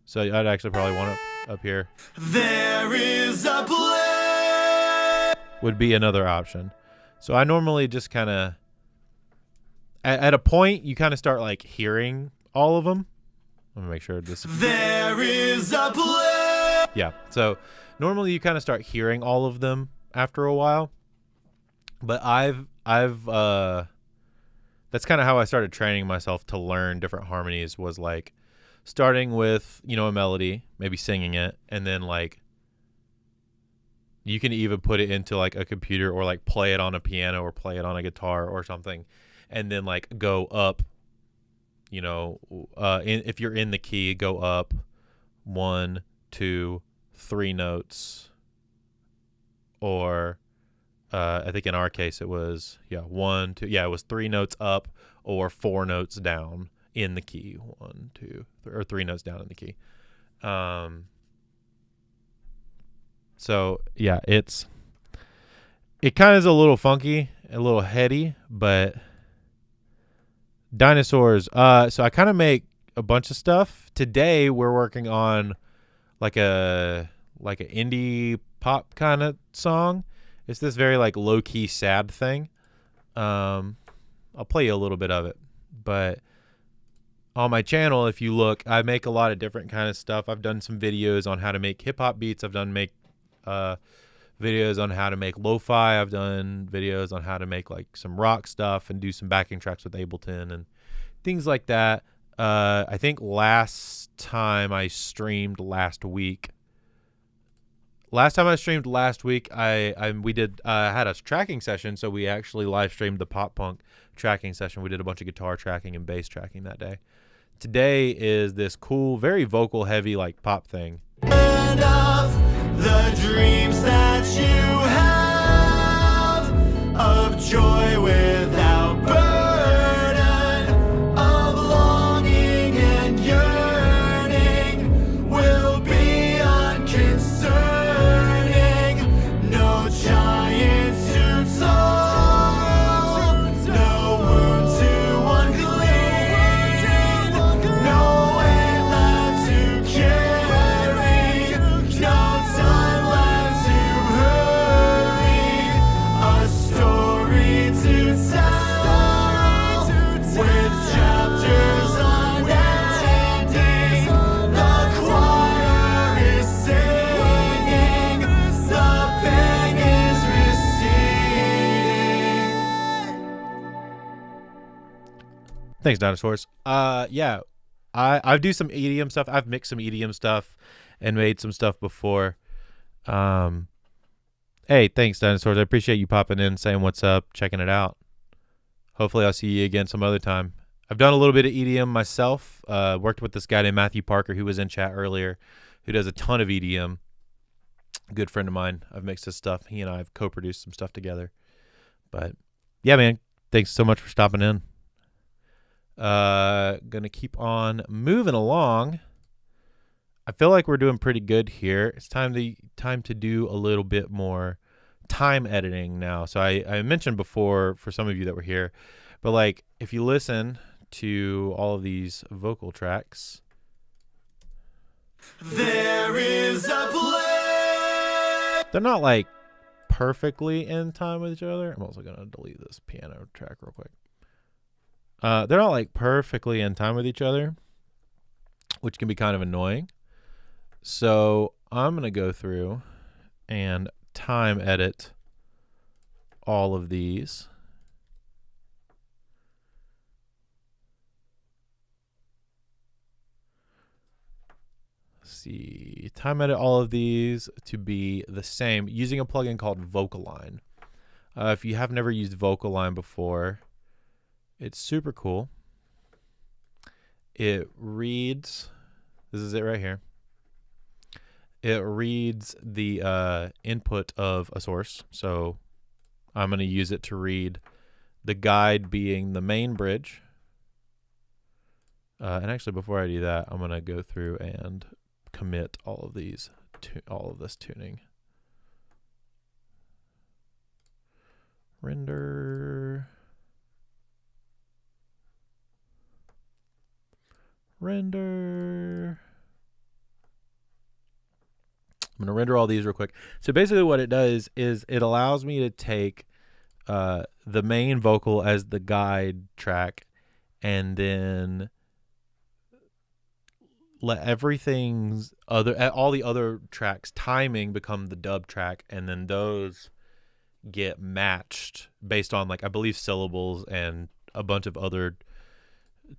So I'd actually probably want it up here. There is a place. Would be another option. So I normally just kind of... At a point, you kind of start like hearing all of them. Let me make sure this... There is a place. Yeah. So normally you kind of start hearing all of them after a while. But I've that's kind of how I started training myself to learn different harmonies, was like starting with, you know, a melody, maybe singing it, and then like you can even put it into like a computer or like play it on a piano or play it on a guitar or something, and then like go up, you know, if you're in the key, go up 1, 2, 3 notes, or I think in our case it was 1, 2, it was 3 notes up or 4 notes down in the key. 1, 2, or 3 notes down in the key. So yeah, it kind of is a little funky, a little heady, but Dinosaurs. So I kind of make a bunch of stuff. Today we're working on like an indie pop kind of song. It's this very like low key sad thing. I'll play you a little bit of it, but on my channel, if you look, I make a lot of different kind of stuff. I've done some videos on how to make hip hop beats. I've done videos on how to make lo-fi. I've done videos on how to make like some rock stuff and do some backing tracks with Ableton and things like that. I think last time I streamed last week, I had a tracking session, so we actually live streamed the pop punk tracking session. We did a bunch of guitar tracking and bass tracking that day. Today is this cool, very vocal heavy like pop thing. And of the dreams that you have, of joy without burden, of longing and yearning, will be unconcerning. No giant too tall, no wound too unclean, no weight left to carry, no time left to hurry, a story to tell, with chapters unending. The choir is singing, the pen is receding. Thanks, Dinosaurs. Yeah, I do some EDM stuff. I've mixed some EDM stuff and made some stuff before. Hey, thanks, Dinosaurs. I appreciate you popping in, saying what's up, checking it out. Hopefully I'll see you again some other time. I've done a little bit of EDM myself. Worked with this guy named Matthew Parker, who was in chat earlier, who does a ton of EDM. Good friend of mine. I've mixed his stuff. He and I have co-produced some stuff together. But yeah, man, thanks so much for stopping in. Gonna keep on moving along. I feel like we're doing pretty good here. It's time to do a little bit more time editing now. So I mentioned before, for some of you that were here, but like if you listen to all of these vocal tracks, There is a place. they're not like perfectly in time with each other. I'm also gonna delete this piano track real quick. They're not like perfectly in time with each other, which can be kind of annoying. So I'm going to go through and time edit all of these. Let's see, time edit all of these to be the same using a plugin called Vocaline. If you have never used Vocaline before, it's super cool. It reads, this is it right here. it reads the input of a source. So I'm going to use it to read the guide being the main bridge. And actually, before I do that, I'm going to go through and commit all of these to all of this tuning. Render. I'm going to render all these real quick. So basically what it does is it allows me to take the main vocal as the guide track and then let all the other tracks timing become the dub track, and then those get matched based on, like, I believe syllables and a bunch of other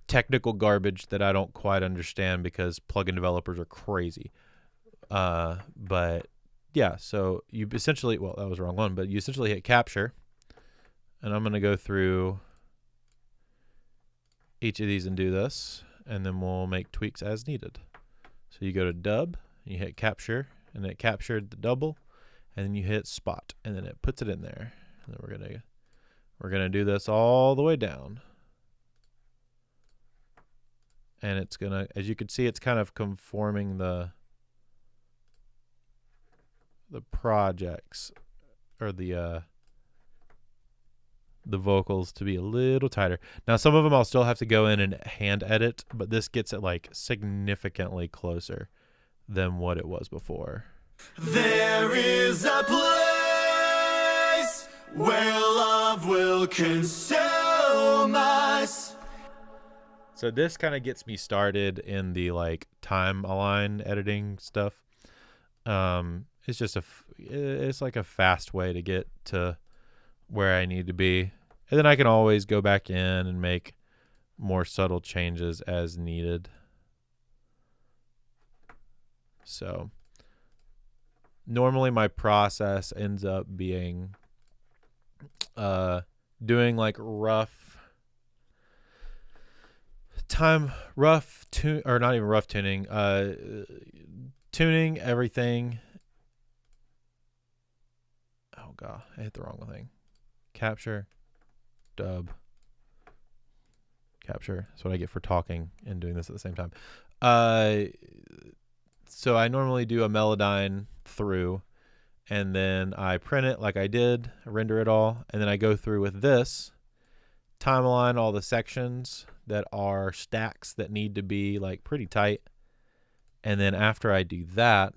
technical garbage that I don't quite understand because plugin developers are crazy. But yeah, so you essentially, well, that was the wrong one, but you essentially hit capture, and I'm going to go through each of these and do this, and then we'll make tweaks as needed. So you go to dub, you hit capture, and it captured the double, and then you hit spot, and then it puts it in there. And then we're gonna do this all the way down. And it's gonna, as you can see, it's kind of conforming the projects or the vocals to be a little tighter. Now some of them I'll still have to go in and hand edit, but this gets it like significantly closer than what it was before. There is a place where love will consume us. So this kind of gets me started in the like timeline editing stuff. It's just it's like a fast way to get to where I need to be, and then I can always go back in and make more subtle changes as needed. So normally my process ends up being doing like tuning everything. Oh god, I hit the wrong thing. Capture, dub, capture. That's what I get for talking and doing this at the same time. So I normally do a Melodyne through, and then I print it like I did, render it all, and then I go through with this, timeline all the sections that are stacks that need to be like pretty tight. And then after I do that,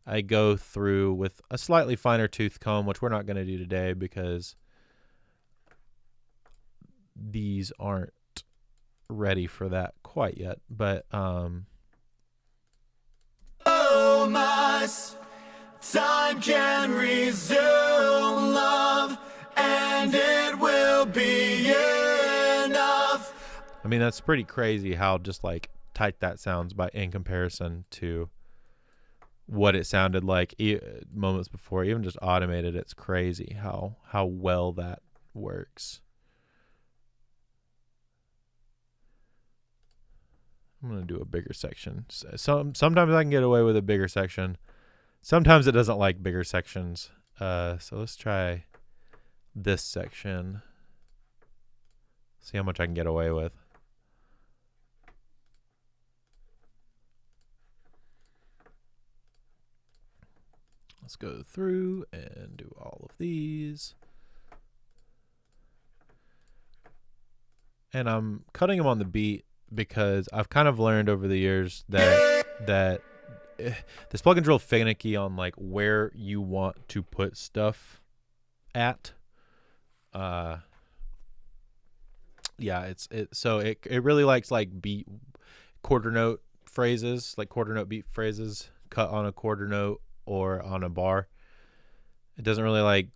I go through with a slightly finer tooth comb, which we're not going to do today because these aren't ready for that quite yet. But Oh, my time can resume love, and it will be enough. I mean, that's pretty crazy how just like tight that sounds in comparison to what it sounded like moments before. Even just automated, it's crazy how well that works. I'm gonna do a bigger section. Sometimes I can get away with a bigger section. Sometimes it doesn't like bigger sections. So let's try this section. See how much I can get away with. Let's go through and do all of these. And I'm cutting them on the beat because I've kind of learned over the years that this plugin's real finicky on like where you want to put stuff at. Yeah, so it really likes like beat quarter note phrases, like quarter note beat phrases cut on a quarter note or on a bar. It doesn't really like,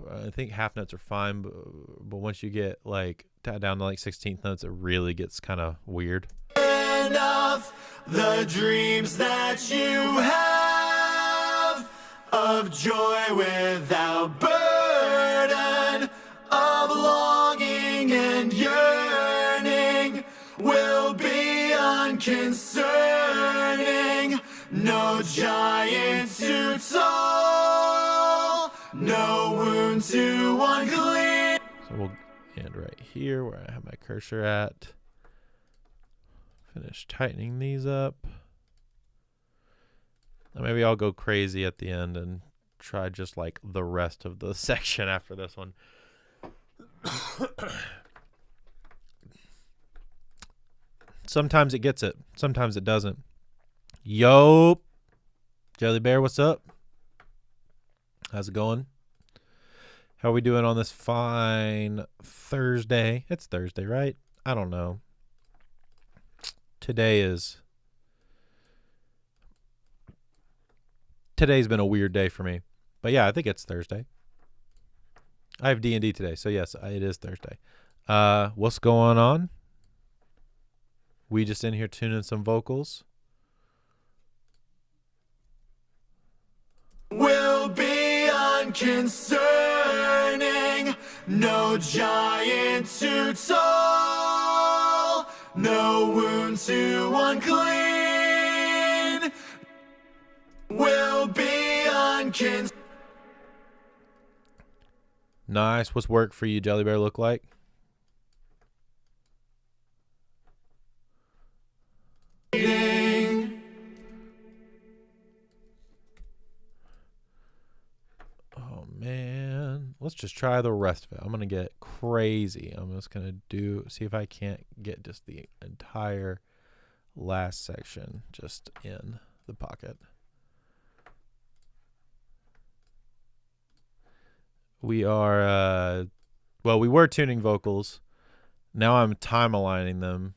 I think half notes are fine, but once you get like down to like 16th notes, it really gets kind of weird. Enough the dreams that you have of joy without burden, of longing and yearning will be unconcerning. No giant soul, no wound too unclean. So we'll end right here where I have my cursor at. Finish tightening these up. And maybe I'll go crazy at the end and try just like the rest of the section after this one. Sometimes it gets it. Sometimes it doesn't. Yo, Jelly Bear, what's up? How's it going? How are we doing on this fine Thursday? It's Thursday, right? I don't know. Today's been a weird day for me. But yeah, I think it's Thursday. I have D&D today, so yes, it is Thursday. What's going on? We just in here tuning some vocals. Will be unconcerning, no giant too tall, no wound too unclean. Will be unconcerning. Nice. What's work for you, Jelly Bear, look like? Oh, man. Let's just try the rest of it. I'm going to get crazy. I'm just going to see if I can't get just the entire last section just in the pocket. We are, well, we were tuning vocals. Now I'm time aligning them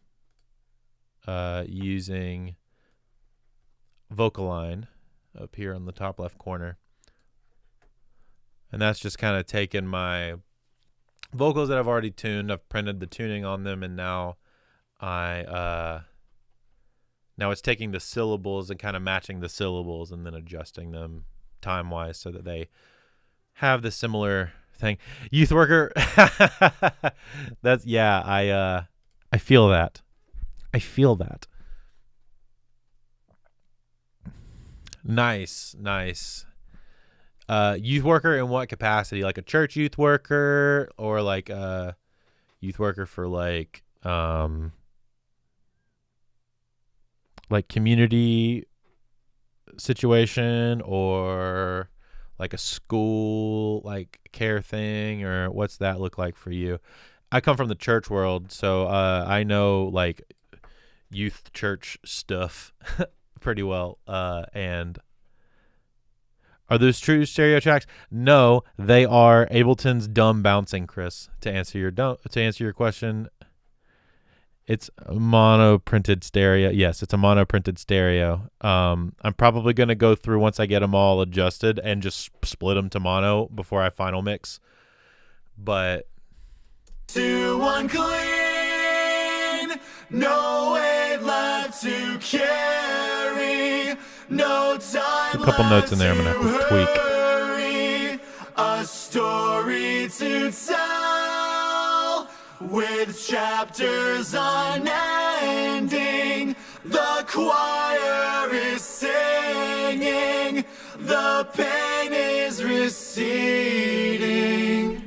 using Vocaline up here on the top left corner. And that's just kind of taken my vocals that I've already tuned. I've printed the tuning on them, and now now it's taking the syllables and kind of matching the syllables and then adjusting them time-wise so that they have the similar thing. Youth worker. That's, yeah, I feel that. I feel that. Nice. Youth worker in what capacity? Like a church youth worker, or like a youth worker for like community situation, or like a school like care thing, or what's that look like for you? I come from the church world, so I know like youth church stuff pretty well. And are those true stereo tracks? No, they are Ableton's dumb bouncing, Chris. To answer your question, it's a mono printed stereo. Yes, it's a mono printed stereo. I'm probably going to go through once I get them all adjusted and just split them to mono before I final mix. But Too unclean, no weight left to carry, no time. a couple notes in there I'm going to have to tweak. hurry, a story to tell with chapters unending. The choir is singing, the pain is receding.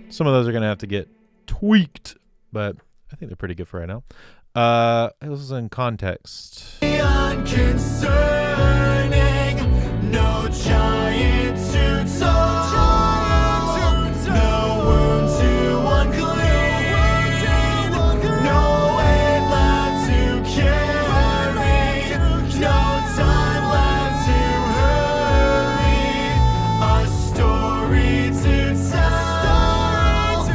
Some of those are going to have to get tweaked, but I think they're pretty good for right now. This is in context. Unconcerning, no giant too tall, no wound too unclean, no weight left to carry, no time left to hurry, a story to tell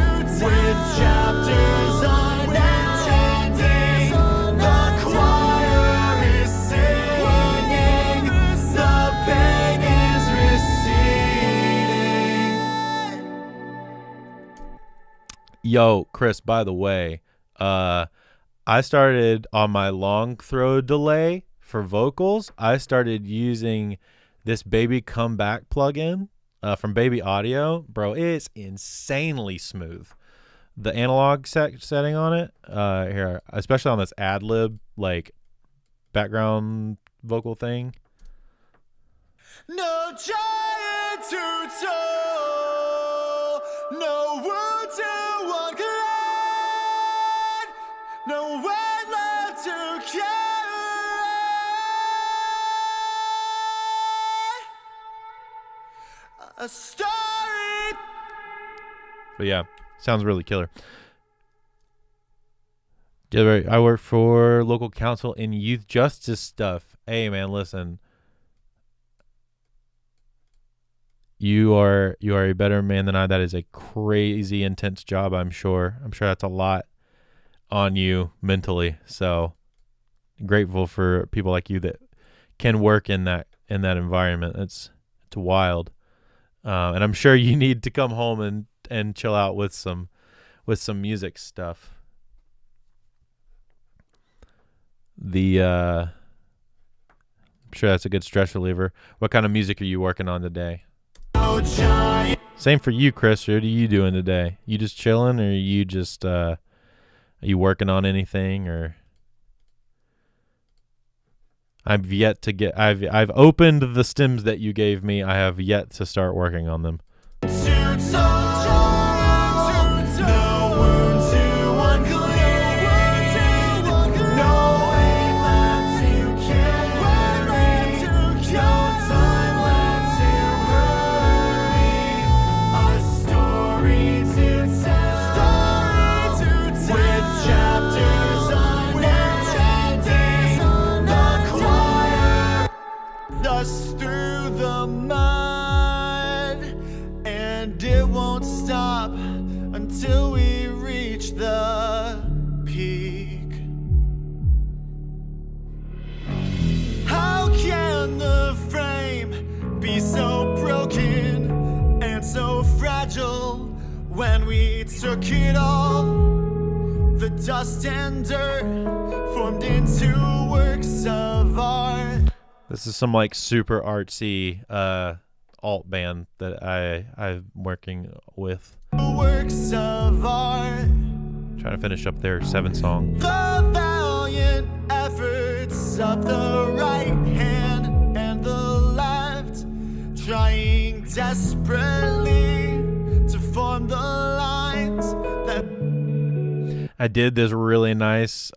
with chapters unending. The choir is singing, the pain is receding. Yo, Chris, by the way, I started on my long throw delay for vocals. I started using this Baby Comeback plugin from Baby Audio. Bro, it's insanely smooth. The analog setting on it, here, especially on this ad lib like background vocal thing. No giant to toll, no wound to unclad, no weight left to carry. A story. But yeah, sounds really killer. I work for local council in youth justice stuff. Hey man, listen. You are a better man than I. That is a crazy intense job, I'm sure. I'm sure that's a lot on you mentally. So grateful for people like you that can work in that environment. It's wild. And I'm sure you need to come home and chill out with some music stuff. I'm sure that's a good stress reliever. What kind of music are you working on today? Same for you, Chris. What are you doing today? You just chilling, or are you just are you working on anything? Or I've opened the stems that you gave me. I have yet to start working on them. Through the mud, and it won't stop until we reach the peak. How can the frame be so broken and so fragile when we took it all? The dust and dirt formed into works of art. This is some like super artsy alt band that I'm working with. Works of art. Trying to finish up their 7-song. The valiant efforts of the right hand and the left, trying desperately to form the lines that I did this really nice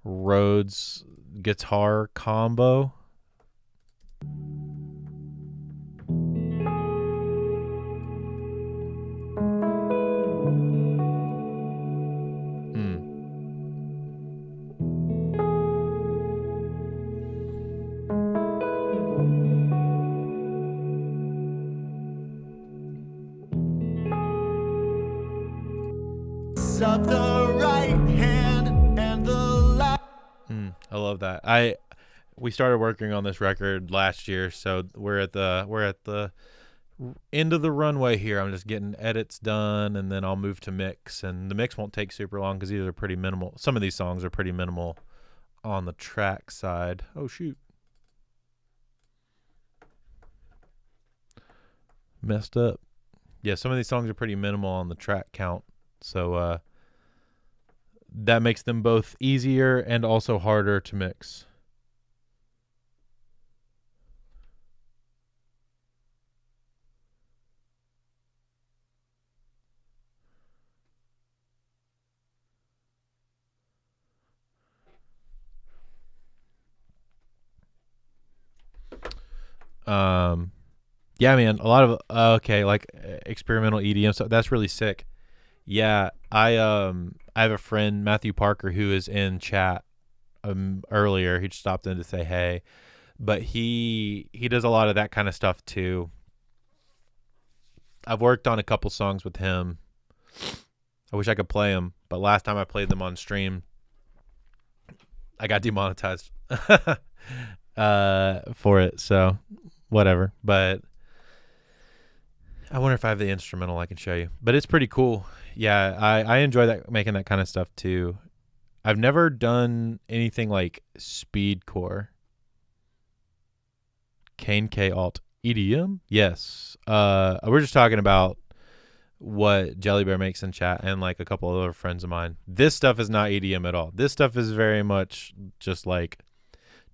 Rhodes guitar combo. of the right hand and the left. I love that. We started working on this record last year, so we're at the end of the runway here. I'm just getting edits done, and then I'll move to mix. And the mix won't take super long because these are pretty minimal. Some of these songs are pretty minimal on the track side. Oh shoot, messed up. Yeah, some of these songs are pretty minimal on the track count, so that makes them both easier and also harder to mix. Yeah, man, a lot of like experimental EDM, so that's really sick. Yeah, I have a friend, Matthew Parker, who is in chat earlier. He just stopped in to say hey, but he does a lot of that kind of stuff too. I've worked on a couple songs with him. I wish I could play them, but last time I played them on stream, I got demonetized for it, so whatever. But I wonder if I have the instrumental I can show you. But it's pretty cool. Yeah, I enjoy that, making that kind of stuff too. I've never done anything like speedcore. Kane K Alt EDM? Yes. We're just talking about what Jelly Bear makes in chat and like a couple of other friends of mine. This stuff is not EDM at all. This stuff is very much just like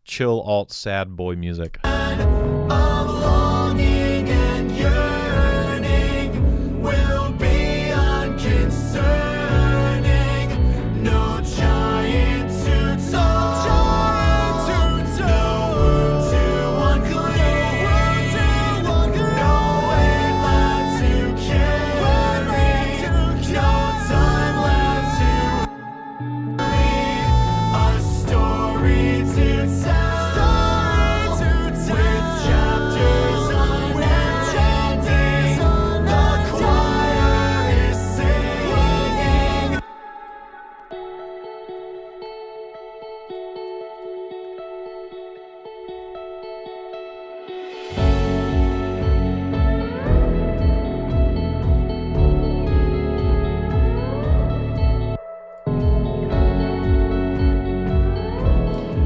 chill alt sad boy music. Of longing and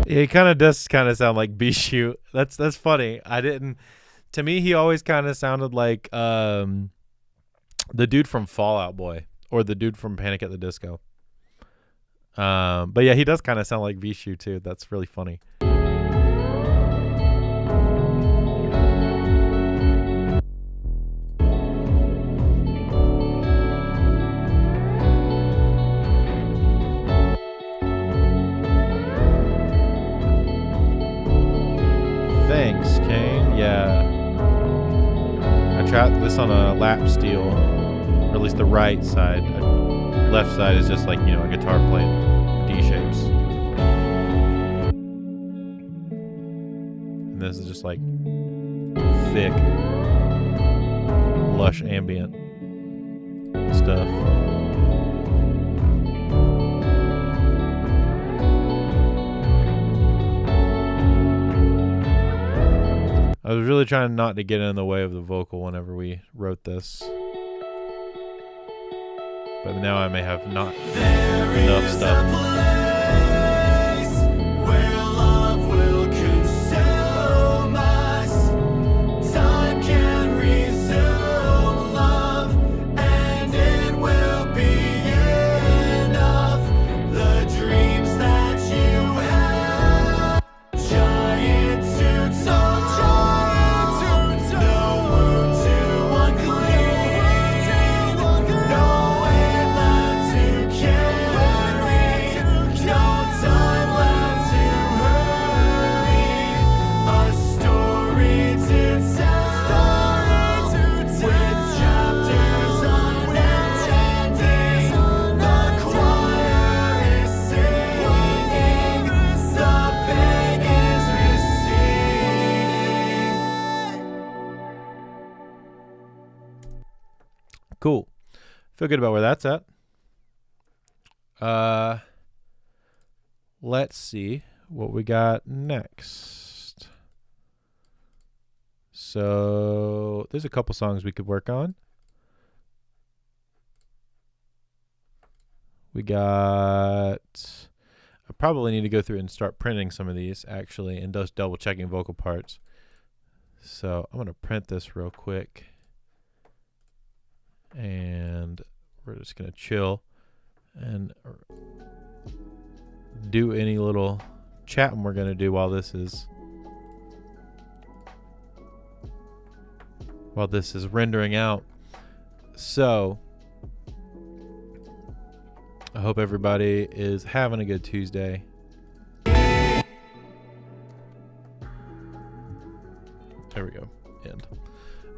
He kind of does kind of sound like Bishu. That's funny. I didn't. To me, he always kind of sounded like the dude from Fall Out Boy or the dude from Panic at the Disco. But yeah, he does kind of sound like Vishu too. That's really funny. Thanks, Kane. Yeah. I tried this on a lap steel, or at least the right side. Left side is just like, a guitar playing D shapes. And this is just like thick, lush ambient stuff. I was really trying not to get in the way of the vocal whenever we wrote this. But now I may have not enough stuff. Cool. Feel good about where that's at. Let's see what we got next. So there's a couple songs we could work on. We got... I probably need to go through and start printing some of these, actually, and just double checking vocal parts. So I'm going to print this real quick. And we're just going to chill and do any little chatting we're going to do while this is rendering out. So I hope everybody is having a good Tuesday. There we go. End.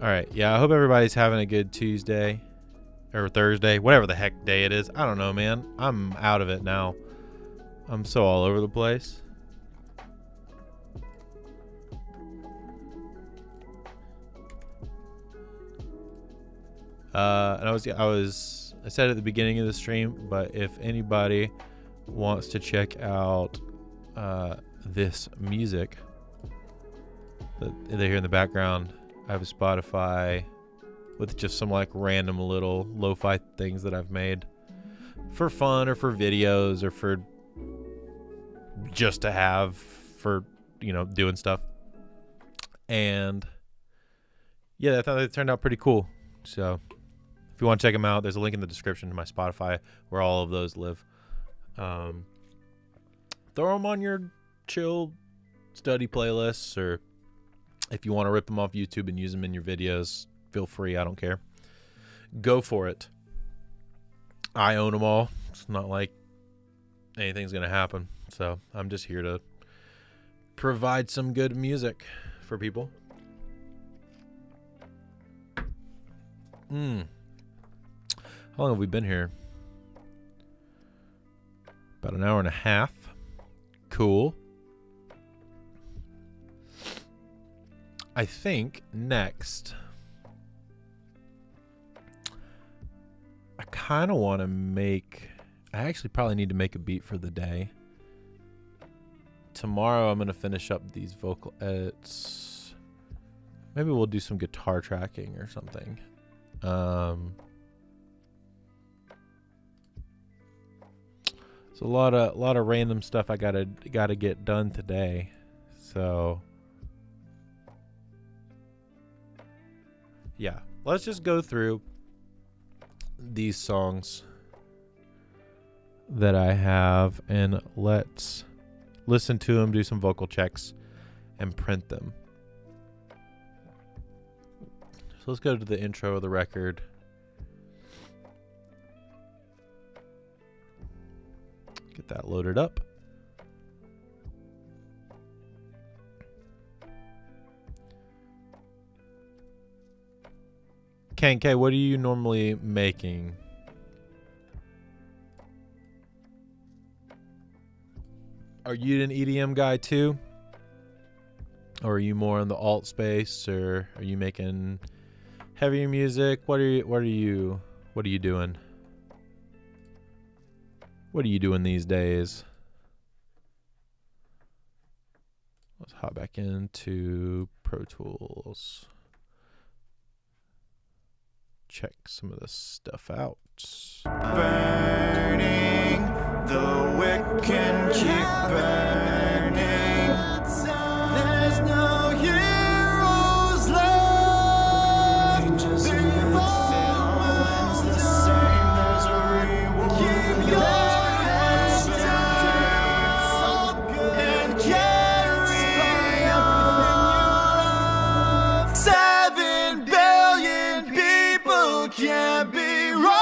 All right. Yeah, I hope everybody's having a good Tuesday or Thursday, whatever the heck day it is. I don't know, man. I'm out of it now. I'm so all over the place. And I said it at the beginning of the stream, but if anybody wants to check out this music that they hear in the background, I have a Spotify with just some like random little lo-fi things that I've made for fun or for videos or for just to have for, doing stuff. And yeah, I thought they turned out pretty cool. So if you want to check them out, there's a link in the description to my Spotify where all of those live. Throw them on your chill study playlists, or if you want to rip them off YouTube and use them in your videos, feel free. I don't care. Go for it. I own them all. It's not like anything's going to happen. So I'm just here to provide some good music for people. How long have we been here? About an hour and a half. Cool. I think next, I kind of want to I actually probably need to make a beat for the day. Tomorrow I'm going to finish up these vocal edits. Maybe we'll do some guitar tracking or something. So It's a lot of random stuff I gotta get done today. So yeah, let's just go through these songs that I have and let's listen to them, do some vocal checks, and print them. So let's go to the intro of the record. Get that loaded up. K, what are you normally making? Are you an EDM guy too? Or are you more in the alt space, or are you making heavier music? What are you doing? What are you doing these days? Let's hop back into Pro Tools. Check some of this stuff out. Burning, the wick can keep burning. There's no heroes left. Angels in the films, the same. There's a reward. Keep your heads down and carry on. 7 billion people can't be wrong.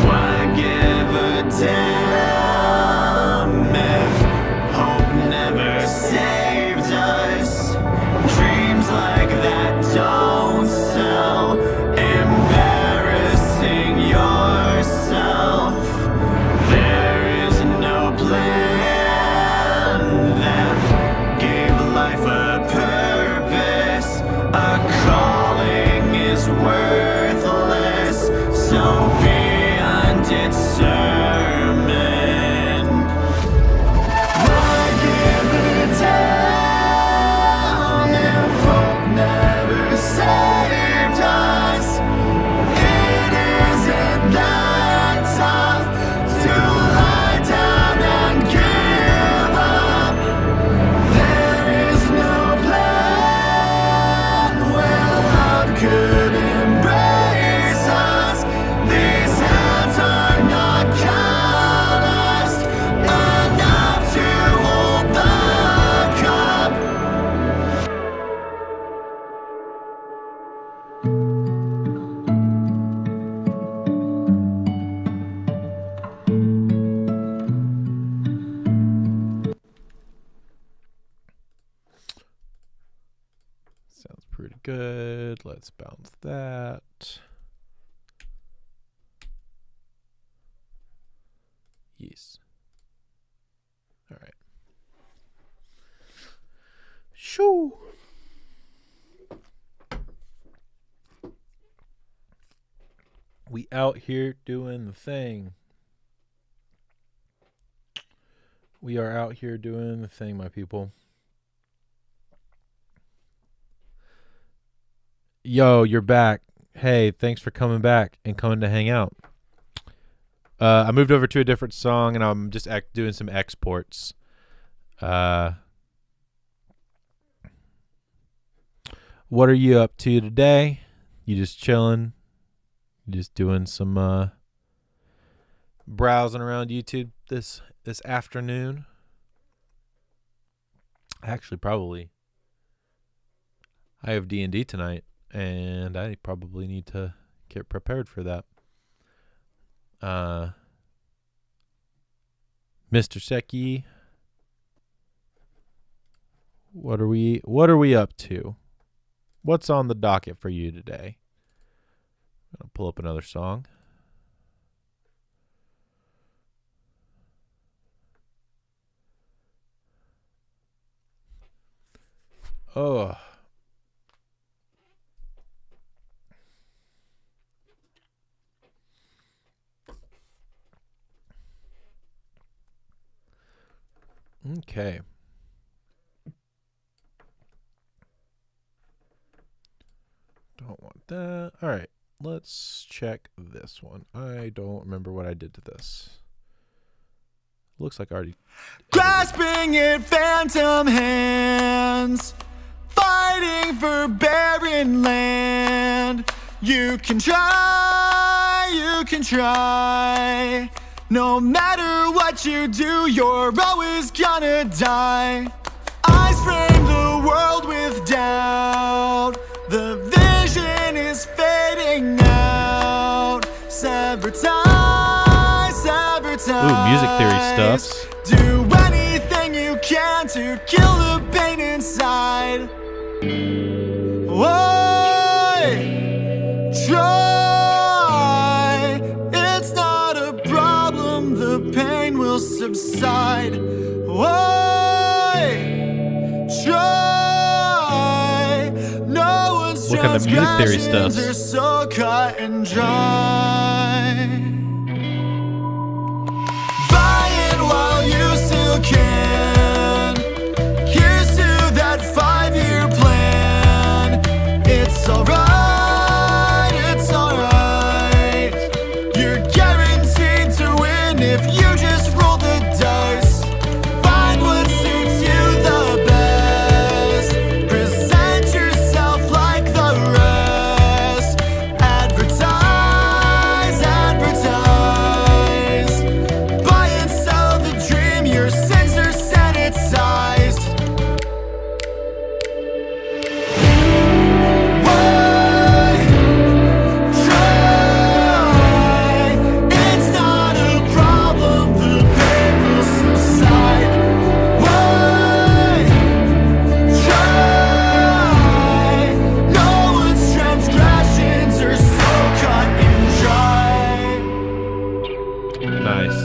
Why give a damn if hope never saved us? Dreams like that don't sell. Embarrassing yourself. There is no plan that gave life a purpose. A calling is worthless, so beyond its sermon. Why give a damn if hope never saved us? It isn't that tough to lie down and give up. There is no plan where love could embrace us. These hands are not calloused enough to hold the cup. Sounds pretty good. Let's bounce that. Yes. All right. Shoo. We out here doing the thing. We are out here doing the thing, my people. Yo, you're back. Hey, thanks for coming back and coming to hang out. I moved over to a different song and I'm just doing some exports. What are you up to today? You just chilling? You just doing some browsing around YouTube this afternoon? Actually, probably. I have D&D tonight, and I probably need to get prepared for that. Mr. Seki, what are we up to? What's on the docket for you today? I'm gonna pull up another song. Oh. Okay. Don't want that. All right, let's check this one. I don't remember what I did to this. Looks like I already Grasping at phantom hands, fighting for barren land. You can try. No matter what you do, you're always gonna die. Eyes frame the world with doubt. The vision is fading out. Sever ties, sever ties. Ooh, music theory stuff. Do anything you can to kill the pain inside. Why try? It's not a problem, the pain will subside. Why try? No one's Look at the music theory stuff. transgressions are so cut and dry. Buy it while you still can. Here's to that 5-year plan. It's alright, it's alright. You're guaranteed to win if you just roll the dice. Find what suits you the best. Present yourself like the rest. Advertise, advertise. Buy and sell the dream, your sins are sanitized. Why try? It's not a problem, the pain will subside. Why try? No one's transgressions are so cut and dry. Nice.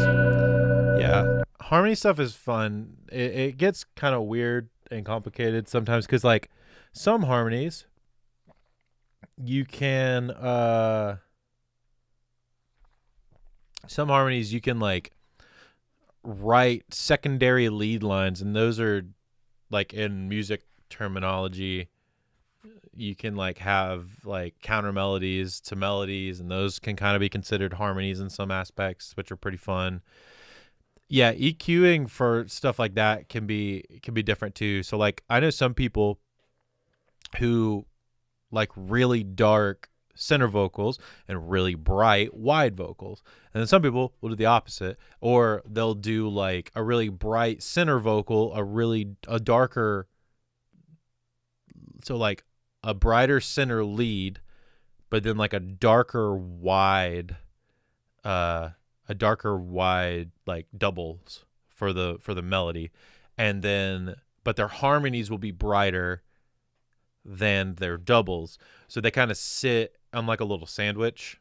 Yeah. Harmony stuff is fun. It gets kind of weird and complicated sometimes because, like, some harmonies you can, like, write secondary lead lines, and those are, like, in music terminology, you can, like, have, like, counter melodies to melodies, and those can kind of be considered harmonies in some aspects, which are pretty fun. Yeah, EQing for stuff like that can be different too. So, like, I know some people who like really dark center vocals and really bright wide vocals, and then some people will do the opposite, or they'll do like a really bright center vocal, a darker, so like a brighter center lead, but then like a darker wide like doubles for the melody, and then but their harmonies will be brighter than their doubles, so they kind of sit on like a little sandwich.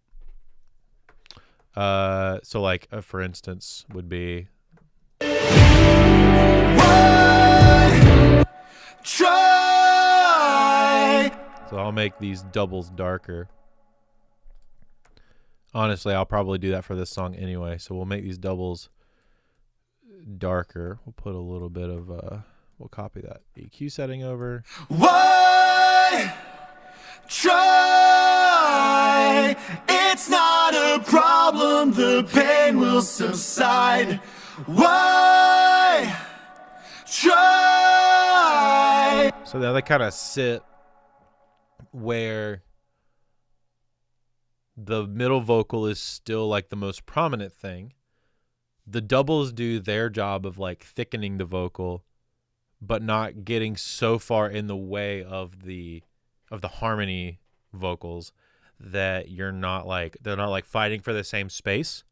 So like for instance would be Why try? so I'll make these doubles darker. Honestly, I'll probably do that for this song anyway. So we'll make these doubles darker. We'll put a little bit of, we'll copy that EQ setting over. Why try? It's not a problem, the pain will subside. Why try? So now they kind of sit where the middle vocal is still like the most prominent thing. The doubles do their job of like thickening the vocal, but not getting so far in the way of the harmony vocals that they're not like fighting for the same space.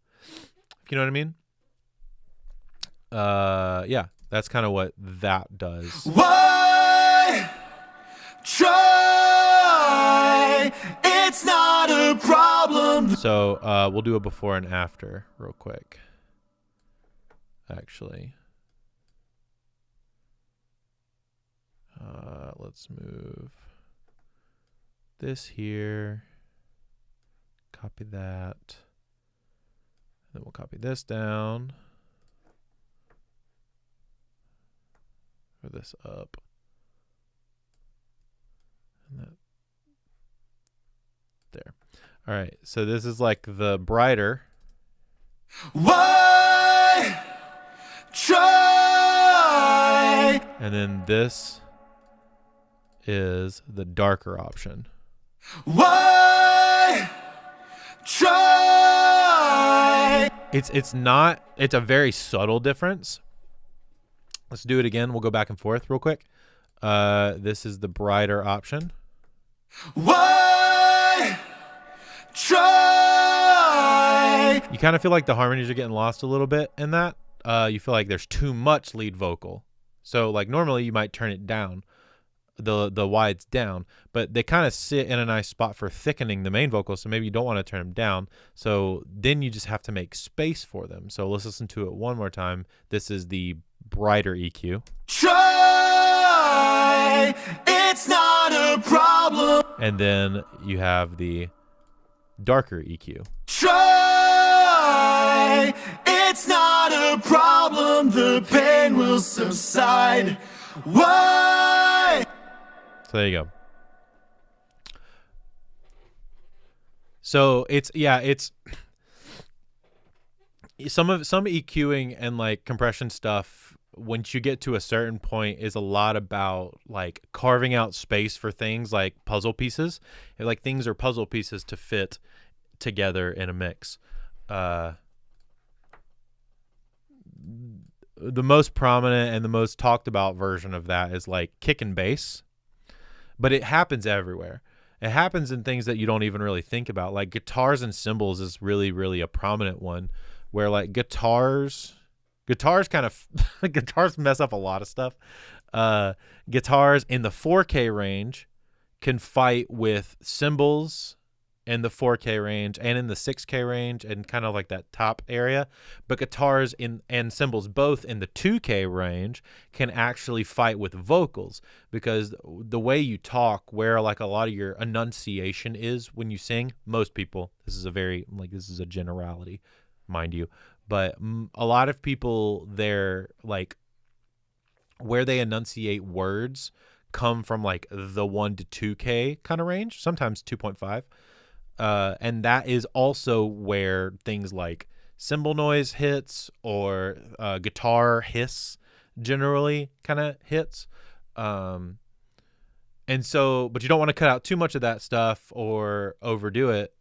You know what I mean? Yeah, that's kind of what that does. Why try? It's not a problem. So we'll do a before and after real quick. Actually, let's move this here, copy that, then we'll copy this down, or this up, and that All right, so this is like the brighter. Why try? And then this is the darker option. Why try? It's a very subtle difference. Let's do it again. We'll go back and forth real quick. This is the brighter option. Why try? You kind of feel like the harmonies are getting lost a little bit in that. You feel like there's too much lead vocal. So like normally you might turn it down, the wides down, but they kind of sit in a nice spot for thickening the main vocal. So maybe you don't want to turn them down. So then you just have to make space for them. So let's listen to it one more time. This is the brighter EQ. Try, it's not a problem. And then you have the darker EQ. Try, it's not a problem. The pain will subside. Why? So there you go. So it's some EQing and like compression stuff. Once you get to a certain point, is a lot about like carving out space for things like puzzle pieces. Like things are puzzle pieces to fit together in a mix. The most prominent and the most talked about version of that is like kick and bass, but it happens everywhere. It happens in things that you don't even really think about. Like guitars and cymbals is really, really a prominent one, where like guitars kind of guitars mess up a lot of stuff. Guitars in the 4K range can fight with cymbals in the 4K range and in the 6K range and kind of like that top area, but guitars and cymbals both in the 2K range can actually fight with vocals, because the way you talk, where like a lot of your enunciation is when you sing, most people, this is a generality, mind you, but a lot of people, they're like where they enunciate words come from like the 1 to 2K kind of range, sometimes 2.5. And that is also where things like cymbal noise hits or guitar hiss generally kind of hits. And so, but you don't want to cut out too much of that stuff or overdo it.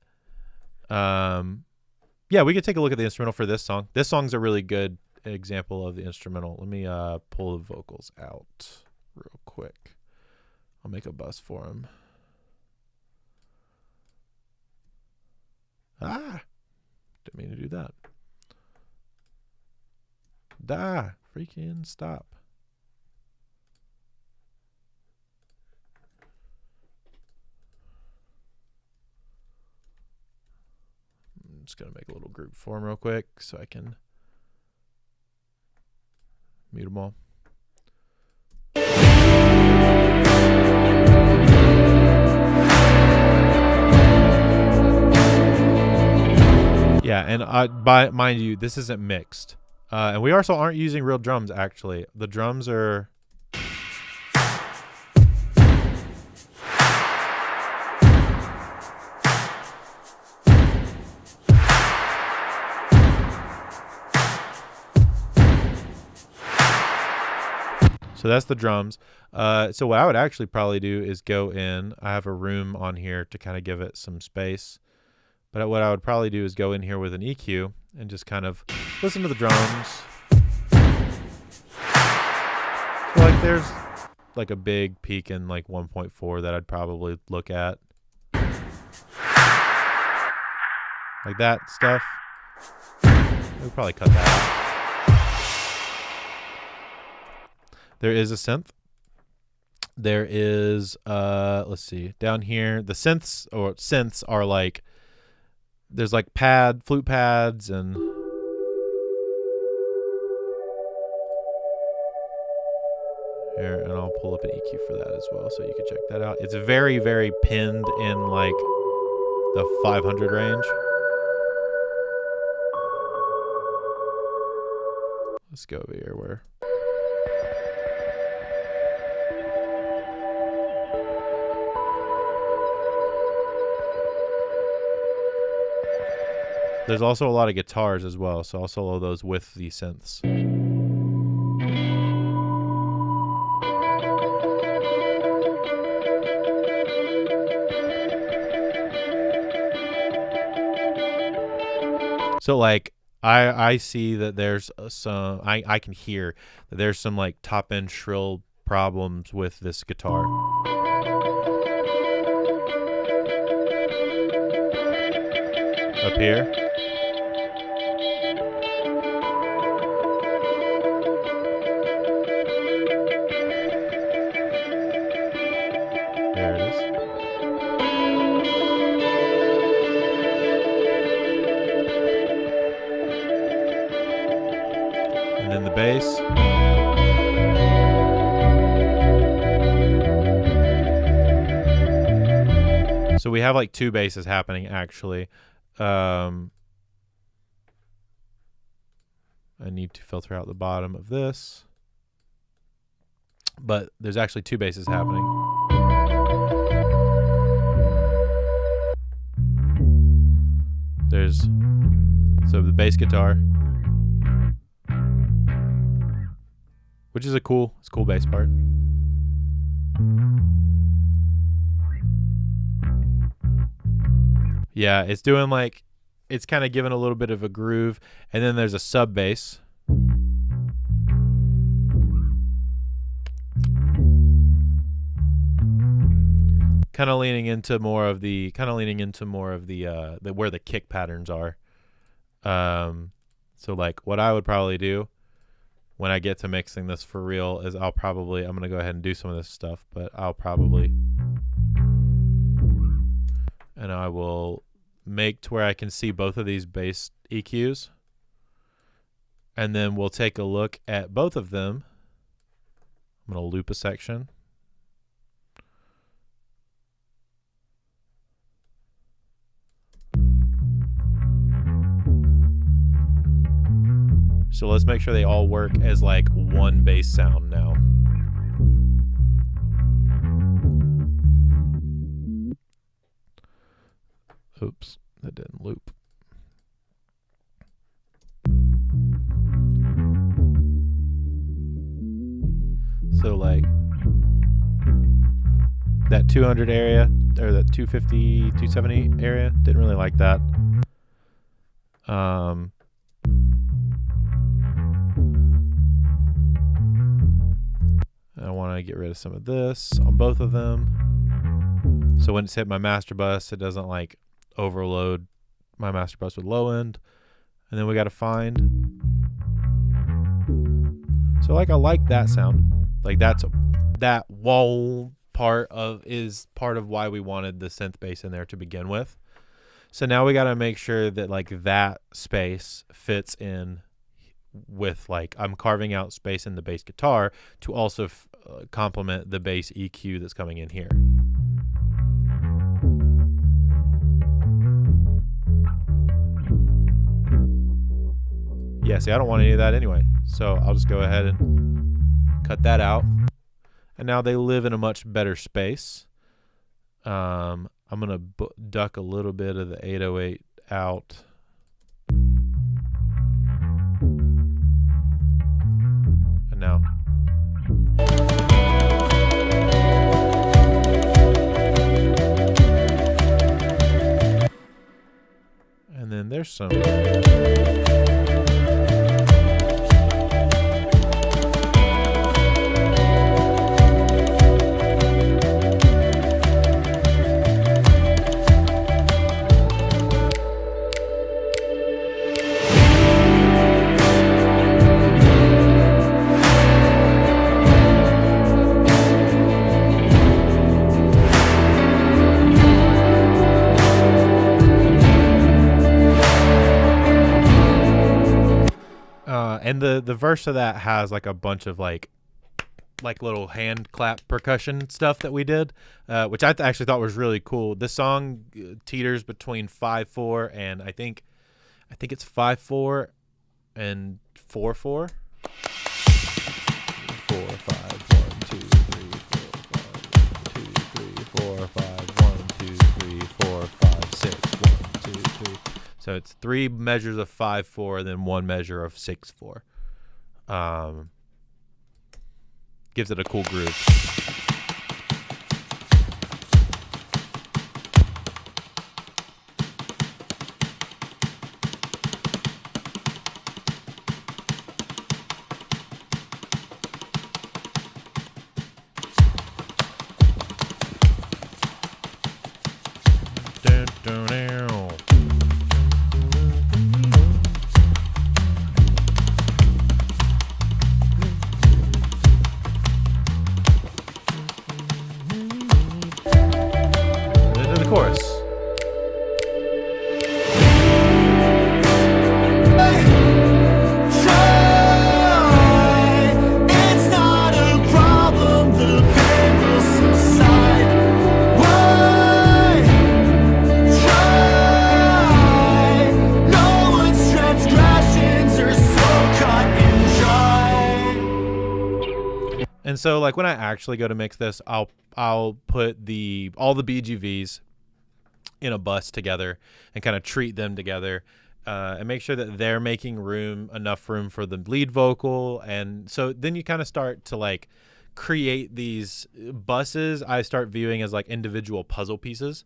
Yeah, we could take a look at the instrumental for this song. This song's a really good example of the instrumental. Let me pull the vocals out real quick. I'll make a bus for him. Ah, didn't mean to do that. Freaking stop. I'm just going to make a little group form real quick so I can mute them all. Yeah, and mind you, this isn't mixed. And we also aren't using real drums, actually. The drums are... So that's the drums. So what I would actually probably do is go in. I have a room on here to kind of give it some space. But what I would probably do is go in here with an EQ and just kind of listen to the drums. So like there's like a big peak in like 1.4 that I'd probably look at. Like that stuff. We'll probably cut that out. There is a synth. There is, let's see, down here, the synths are like, there's like flute pads and here, and I'll pull up an EQ for that as well so you can check that out. It's very, very pinned in like the 500 range. Let's go over here where... There's also a lot of guitars as well, so I'll solo those with the synths. So like I see that there's some I can hear that there's some like top end shrill problems with this guitar. Up here. There it is. And then the bass. So we have like two basses happening actually. I need to filter out the bottom of this. But there's actually two basses happening. There's so the bass guitar, which is it's a cool bass part. Yeah, it's doing like, it's kind of giving a little bit of a groove, and then there's a sub bass. Kind of leaning into more of the where the kick patterns are. So like what I would probably do when I get to mixing this for real is I'm going to go ahead and do some of this stuff, but and I will make to where I can see both of these bass EQs, and then we'll take a look at both of them. I'm going to loop a section. So let's make sure they all work as like one bass sound now. Oops, that didn't loop. So like that 200 area, or that 250, 270 area, didn't really like that. I want to get rid of some of this on both of them. So when it's hit my master bus, it doesn't like overload my master bus with low end. And then we got to find. So like I like that sound. Like that wall part is part of why we wanted the synth bass in there to begin with. So now we got to make sure that like that space fits in with like I'm carving out space in the bass guitar to also complement the bass EQ that's coming in here. Yeah, see, I don't want any of that anyway, so I'll just go ahead and cut that out. And now they live in a much better space. I'm gonna duck a little bit of the 808 out. And now. And then there's some. And the verse of that has like a bunch of like little hand clap percussion stuff that we did, which I actually thought was really cool. This song teeters between 5/4 and I think it's 5/4 and 4/4. 4 5 1 2 3 4 5 2 3 4 5 1 2 3 4 5 6 1 2 3. So it's 3 measures of 5/4, then 1 measure of 6/4. Gives it a cool groove. Dun, dun, dun. Into the chorus. It's not a problem, the pain will subside. Why try? No one's transgressions are so cut and dry. And so like when I actually go to mix this, I'll put all the BGVs in a bus together and kind of treat them together and make sure that they're making enough room for the lead vocal. And so then you kind of start to like create these buses. I start viewing as like individual puzzle pieces.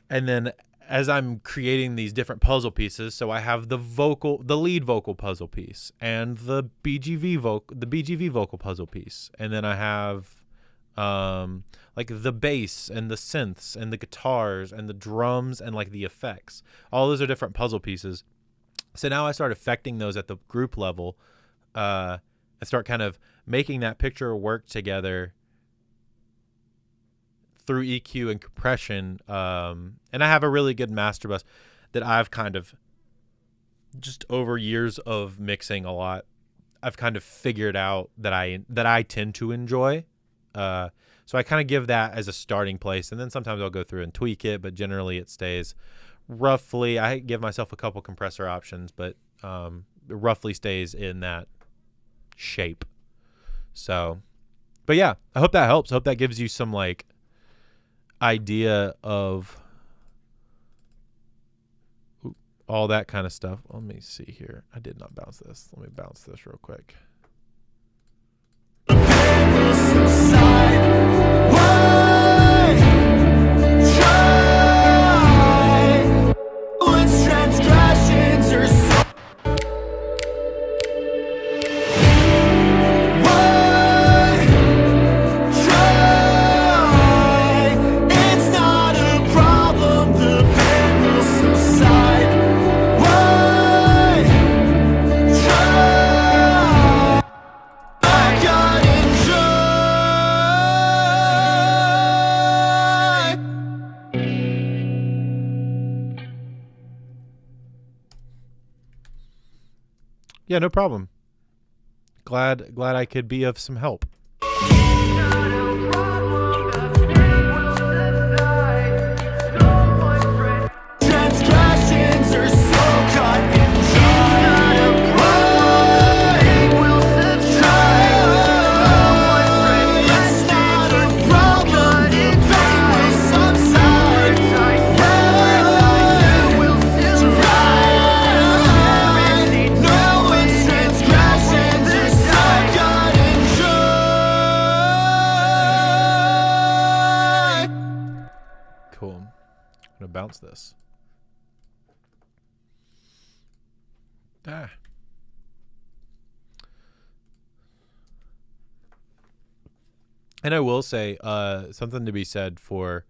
And then as I'm creating these different puzzle pieces, so I have the lead vocal puzzle piece and the BGV vocal puzzle piece. And then I have like the bass and the synths and the guitars and the drums and like the effects. All those are different puzzle pieces. So now I start affecting those at the group level. I start kind of making that picture work together through EQ and compression. And I have a really good master bus that I've kind of just over years of mixing a lot, I've kind of figured out that I tend to enjoy. So I kind of give that as a starting place, and then sometimes I'll go through and tweak it, but generally it stays roughly. I give myself a couple compressor options, but it roughly stays in that shape. So, but yeah, I hope that helps. I hope that gives you some like idea of all that kind of stuff. Let me see here. I did not bounce this. Let me bounce this real quick. Yeah, no problem. Glad I could be of some help. Transgressions are so cut and dry. Will subside. It's not a problem. The pain will subside. Will subside. No one's transgressions are so cut and dry. Cool. I'm gonna bounce this. And I will say something to be said for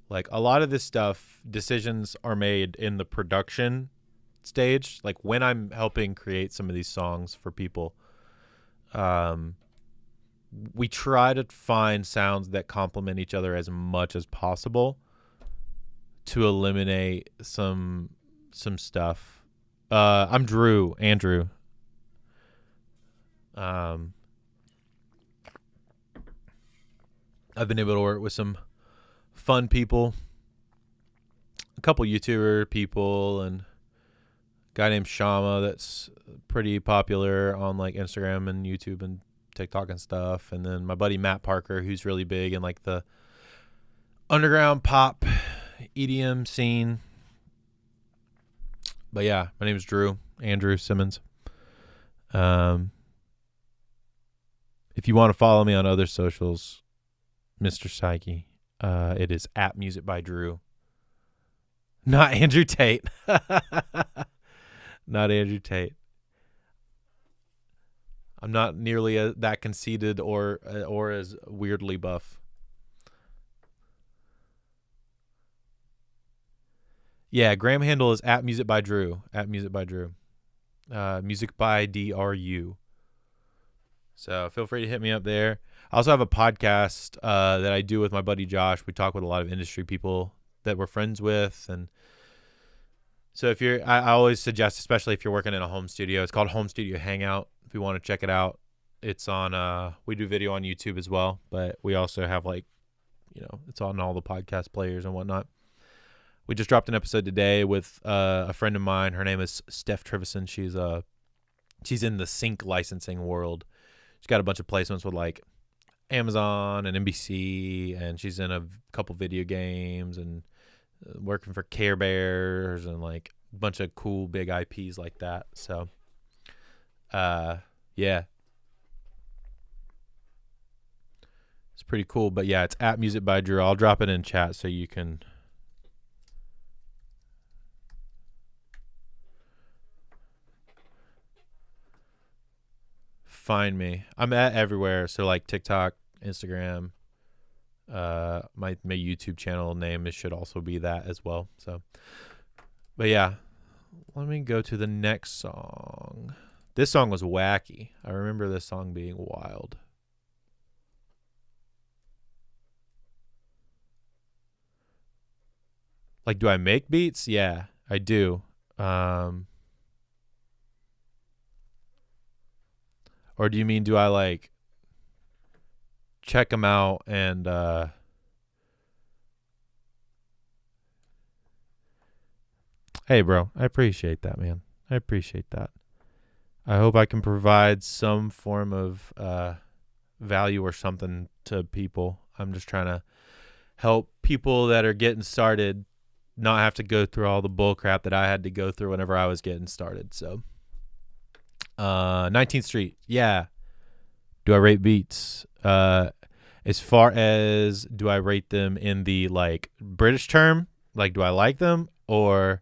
like a lot of this stuff, decisions are made in the production stage. Like when I'm helping create some of these songs for people, we try to find sounds that complement each other as much as possible to eliminate some stuff. I'm Andrew. I've been able to work with some fun people, a couple YouTuber people, and a guy named Shama that's pretty popular on like Instagram and YouTube and TikTok and stuff. And then my buddy Matt Parker, who's really big in like the underground pop EDM scene. But yeah, my name is Andrew Simmons. If you want to follow me on other socials, Mr. Psyche, it is at Music by Drew. Not Andrew Tate. Not Andrew Tate. I'm not nearly that conceited or as weirdly buff. Yeah, Graham handle is at Music by Drew. At Music by Drew. Music by DRU. So feel free to hit me up there. I also have a podcast that I do with my buddy Josh. We talk with a lot of industry people that we're friends with, and so if I always suggest, especially if you're working in a home studio, it's called Home Studio Hangout. If you want to check it out, it's on. We do video on YouTube as well, but we also have it's on all the podcast players and whatnot. We just dropped an episode today with a friend of mine. Her name is Steph Trivison. She's in the sync licensing world. She's got a bunch of placements with like Amazon and NBC, and she's in a couple video games and working for Care Bears and like a bunch of cool big IPs like that. So, yeah, it's pretty cool. But yeah, it's at Music by Drew. I'll drop it in chat so you can find me. I'm at everywhere, so like TikTok, Instagram, my YouTube channel name should also be that as well. So, but yeah, let me go to the next song. This song was wacky. I remember this song being wild. Like, do I make beats? Yeah, I do. Or do you mean, do I like check them out and hey bro, I appreciate that, man. I appreciate that. I hope I can provide some form of value or something to people. I'm just trying to help people that are getting started not have to go through all the bull crap that I had to go through whenever I was getting started. So 19th Street. Yeah. Do I rate beats? As far as do I rate them in the like British term, like do I like them, or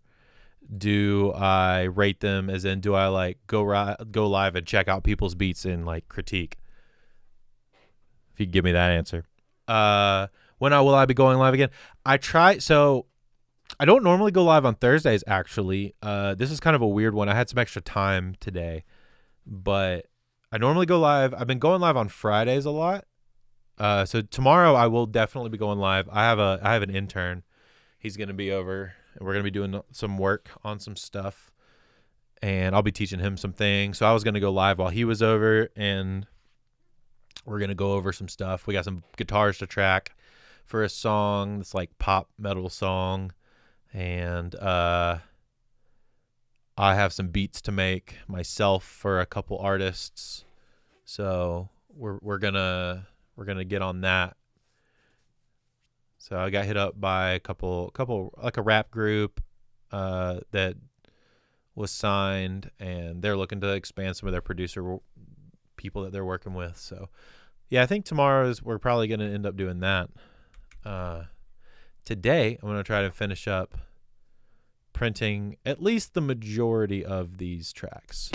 do I rate them as in do I like go live and check out people's beats and like critique? If you could give me that answer. When will I be going live again? So I don't normally go live on Thursdays, actually. This is kind of a weird one. I had some extra time today, but I normally go live. I've been going live on Fridays a lot. So tomorrow I will definitely be going live. I have an intern. He's going to be over, and we're going to be doing some work on some stuff, and I'll be teaching him some things. So I was going to go live while he was over, and we're going to go over some stuff. We got some guitars to track for a song. It's like pop metal song. And I have some beats to make myself for a couple artists. So we're gonna get on that. So I got hit up by a couple like a rap group that was signed, and they're looking to expand some of their producer people that they're working with. So yeah, I think we're probably gonna end up doing that. Today, I'm going to try to finish up printing at least the majority of these tracks.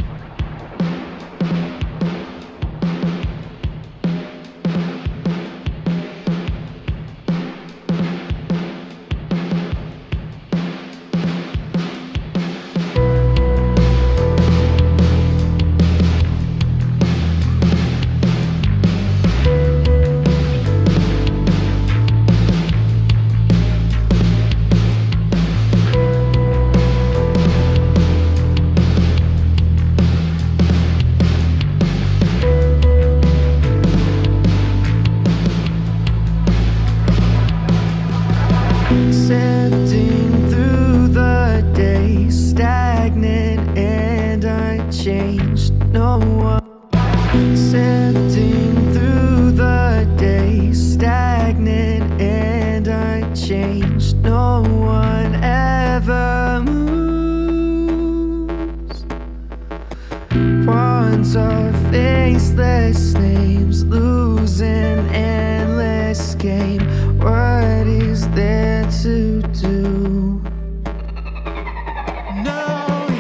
faceless names, losing endless game. What is there to do?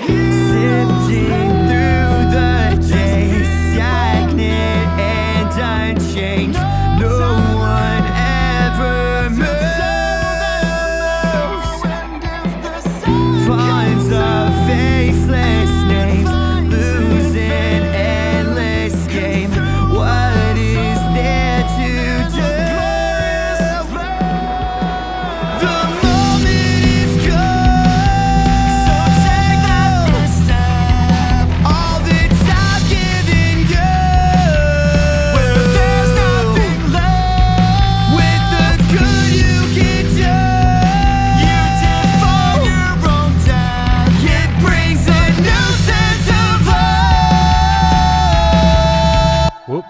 Sifting through the days, stagnant and unchanged. No one ever moves. Finds of faceless names, losing endless game. What is there to do? The moment is gone, so take that first step. All that's I've given you, where there's nothing left. With the good you can do, you define your own death. It brings a new sense of hope. Whoop.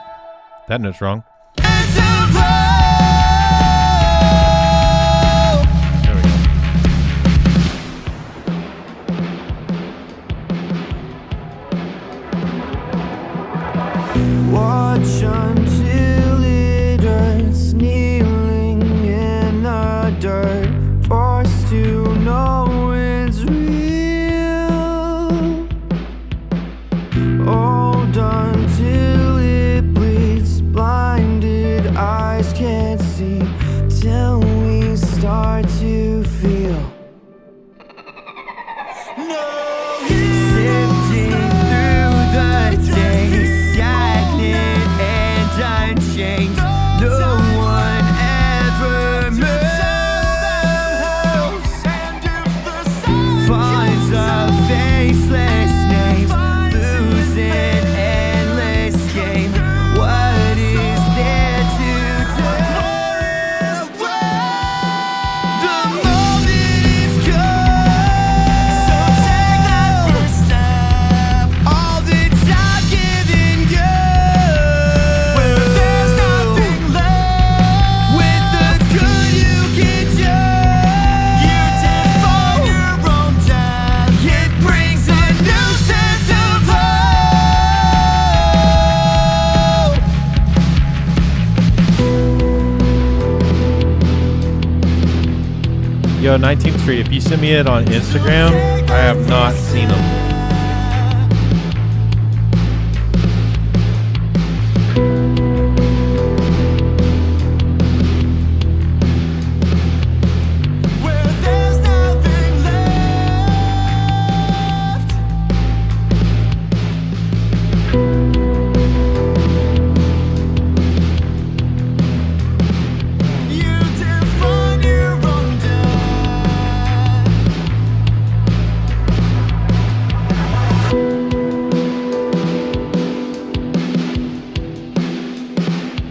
That note's wrong. Sense of hope. There we go. Watch until it hurts, kneeling in the dirt, forced to know it's real. Hold until it bleeds, blinded eyes can't see, till we start to feel. Sifting through the days, stagnant and unchanged. No one ever moves. Finds of faceless names, losing endless game. What is there to do? The moment is gone, so take that first step. All that's I've given you, where there's nothing left. With the good you can do, you define your own death. It brings a new sense of hope. Yo, 19th Street, if you send me it on Instagram, I have not seen them. Where there's nothing left. You define your own death.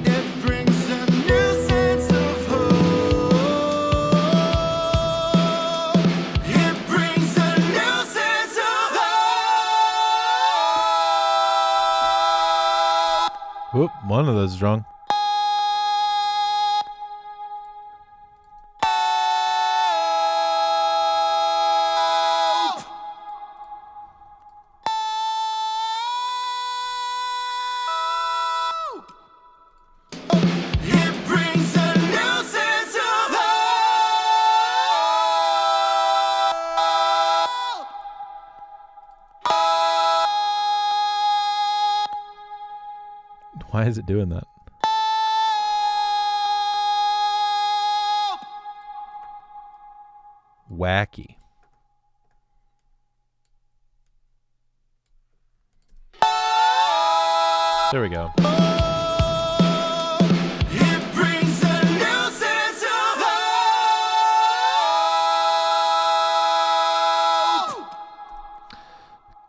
It brings a new sense of hope. It brings a new sense of hope. Whoop, one of those is wrong. It brings a new sense of hope. Why is it doing that? Wacky. There we go. It brings a new sense of hope.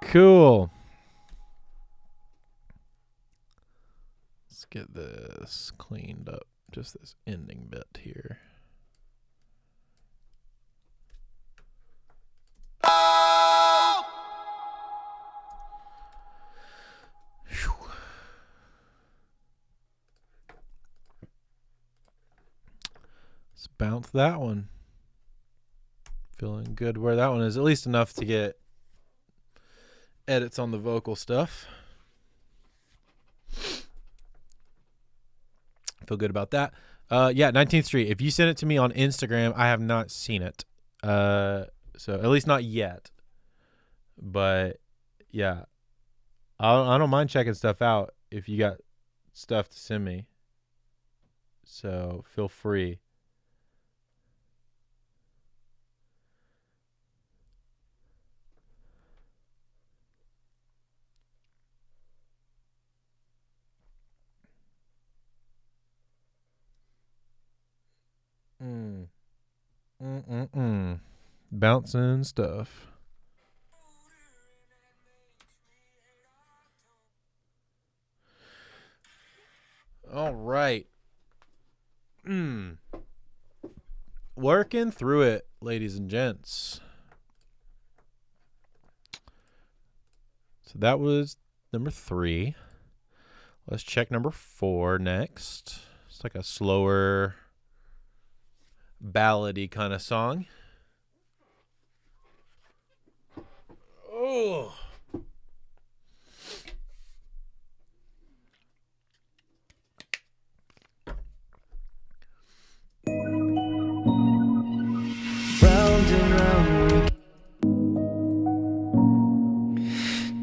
Cool. Let's get this cleaned up. Just this ending bit here. Phew. Let's bounce that one. Feeling good where that one is. At least enough to get edits on the vocal stuff. Feel good about that. Yeah, 19th Street. If you send it to me on Instagram, I have not seen it. So at least not yet. But yeah, I don't mind checking stuff out if you got stuff to send me. So feel free. Bouncing stuff. All right. Working through it, ladies and gents. So that was number 3. Let's check number 4 next. It's like a slower, ballady kind of song. Oh. Round and round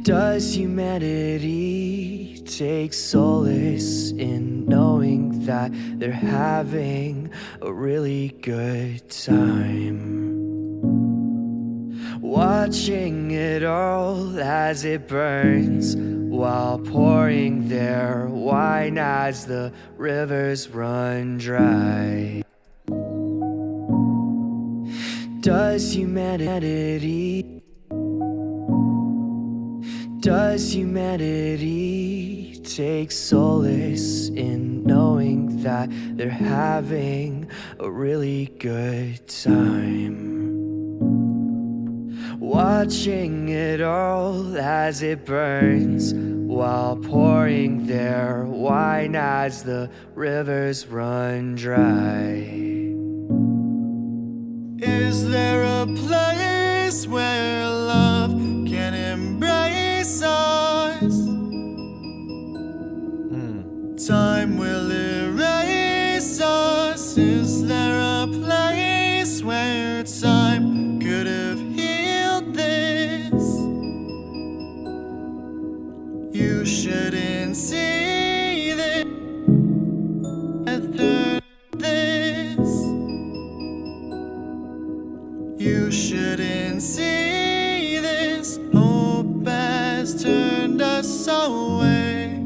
does humanity take solace in knowing that they're having a really good time? Watching it all as it burns while pouring their wine as the rivers run dry. Does humanity take solace in knowing that they're having a really good time? Watching it all as it burns while pouring their wine as the rivers run dry. Is there a place where love can embrace us? Time will erase us. Is there a place where time could have healed this? You shouldn't see this. You shouldn't see this. Hope has turned us away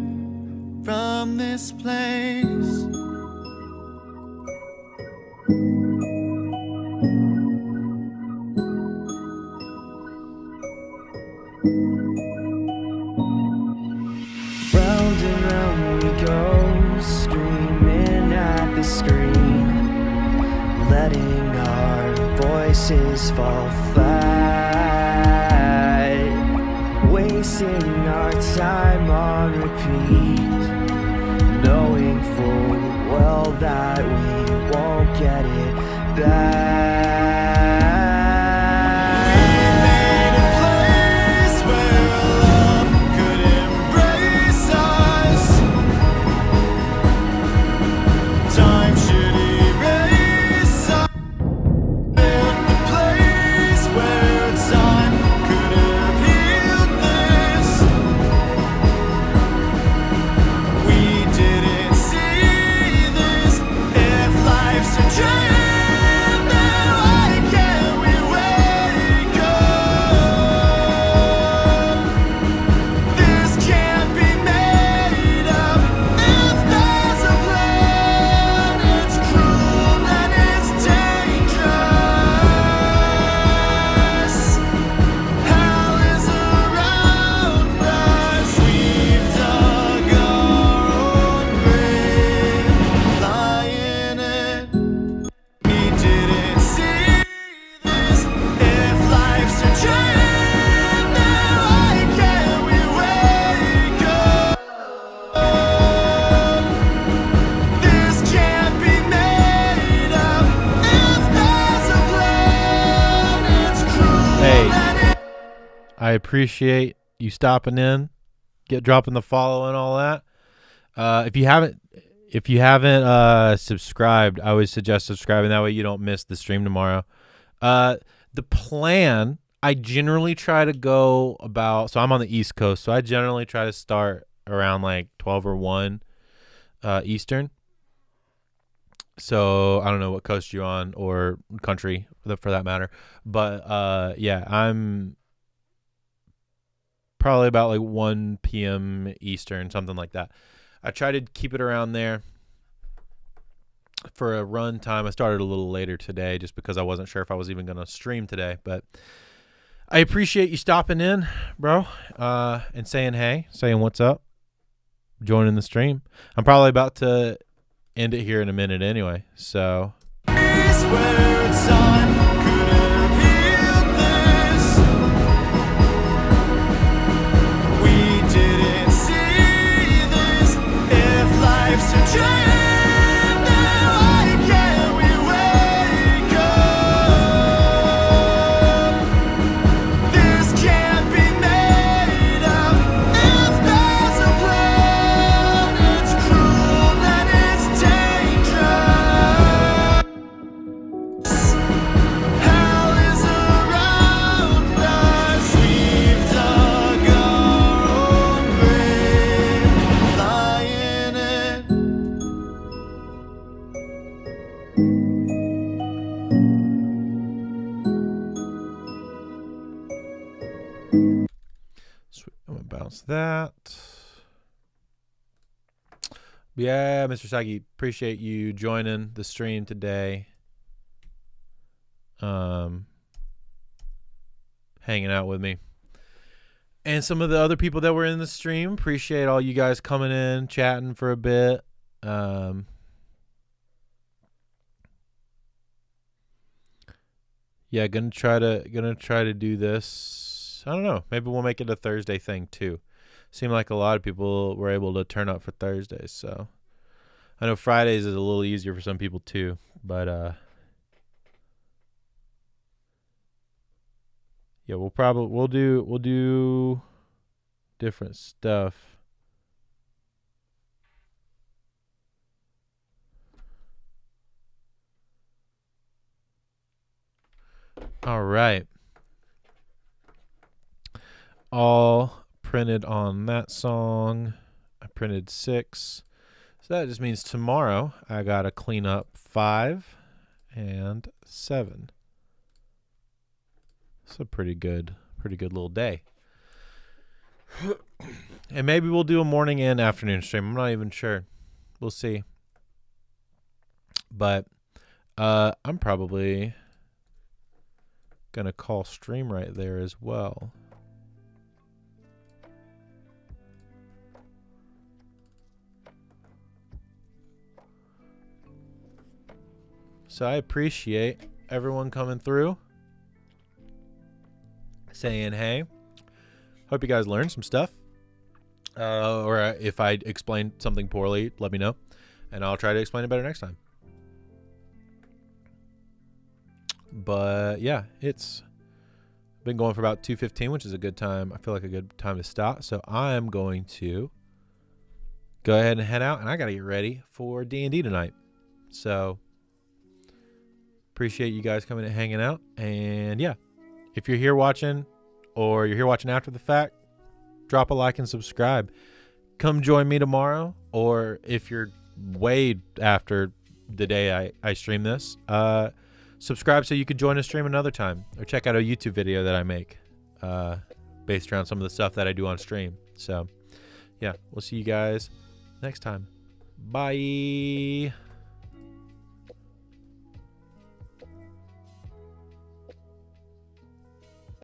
from this place. Round and round we go, screaming at the screen, letting our voices fall flat, wasting our time on repeat, knowing full well that we won't get it back. I appreciate you stopping in, dropping the follow and all that. If if you haven't subscribed, I would suggest subscribing. That way you don't miss the stream tomorrow. The plan, I generally try to go about, so I'm on the East Coast, so I generally try to start around like 12 or 1 Eastern. So I don't know what coast you're on or country for that matter. But yeah, I'm probably about like 1 p.m. Eastern, something like that. I try to keep it around there for a run time. I started a little later today just because I wasn't sure if I was even going to stream today. But I appreciate you stopping in, bro, and saying hey, saying what's up, joining the stream. I'm probably about to end it here in a minute anyway. So Is where time could have healed this. We didn't see this. If life's a dream, then why can't we wake up? This can't be made up. If there's a plan, it's cruel and it's dangerous. Hell is around us. We've dug our own grave, lie in it. sweet. I'm gonna bounce that. Yeah, Mr. Sagi, appreciate you joining the stream today. Hanging out with me. And some of the other people that were in the stream, appreciate all you guys coming in, chatting for a bit. Yeah, gonna try to do this. I don't know. Maybe we'll make it a Thursday thing too. Seemed like a lot of people were able to turn up for Thursdays, so I know Fridays is a little easier for some people too, but yeah, we'll do different stuff. All right. All printed on that song. I printed 6. So that just means tomorrow I got to clean up 5 and 7. It's a pretty good little day. And maybe we'll do a morning and afternoon stream. I'm not even sure. We'll see. But I'm probably gonna call stream right there as well. So I appreciate everyone coming through, saying hey. Hope you guys learned some stuff. Or if I explained something poorly, let me know, and I'll try to explain it better next time. But yeah, it's been going for about 2:15, which is a good time. I feel like a good time to stop. So I'm going to go ahead and head out, and I got to get ready for D&D tonight. So appreciate you guys coming and hanging out. And yeah, if you're here watching or you're here watching after the fact, drop a like and subscribe. Come join me tomorrow, or if you're way after the day I stream this, subscribe so you can join a stream another time, or check out a YouTube video that I make based around some of the stuff that I do on stream. So yeah, we'll see you guys next time. Bye.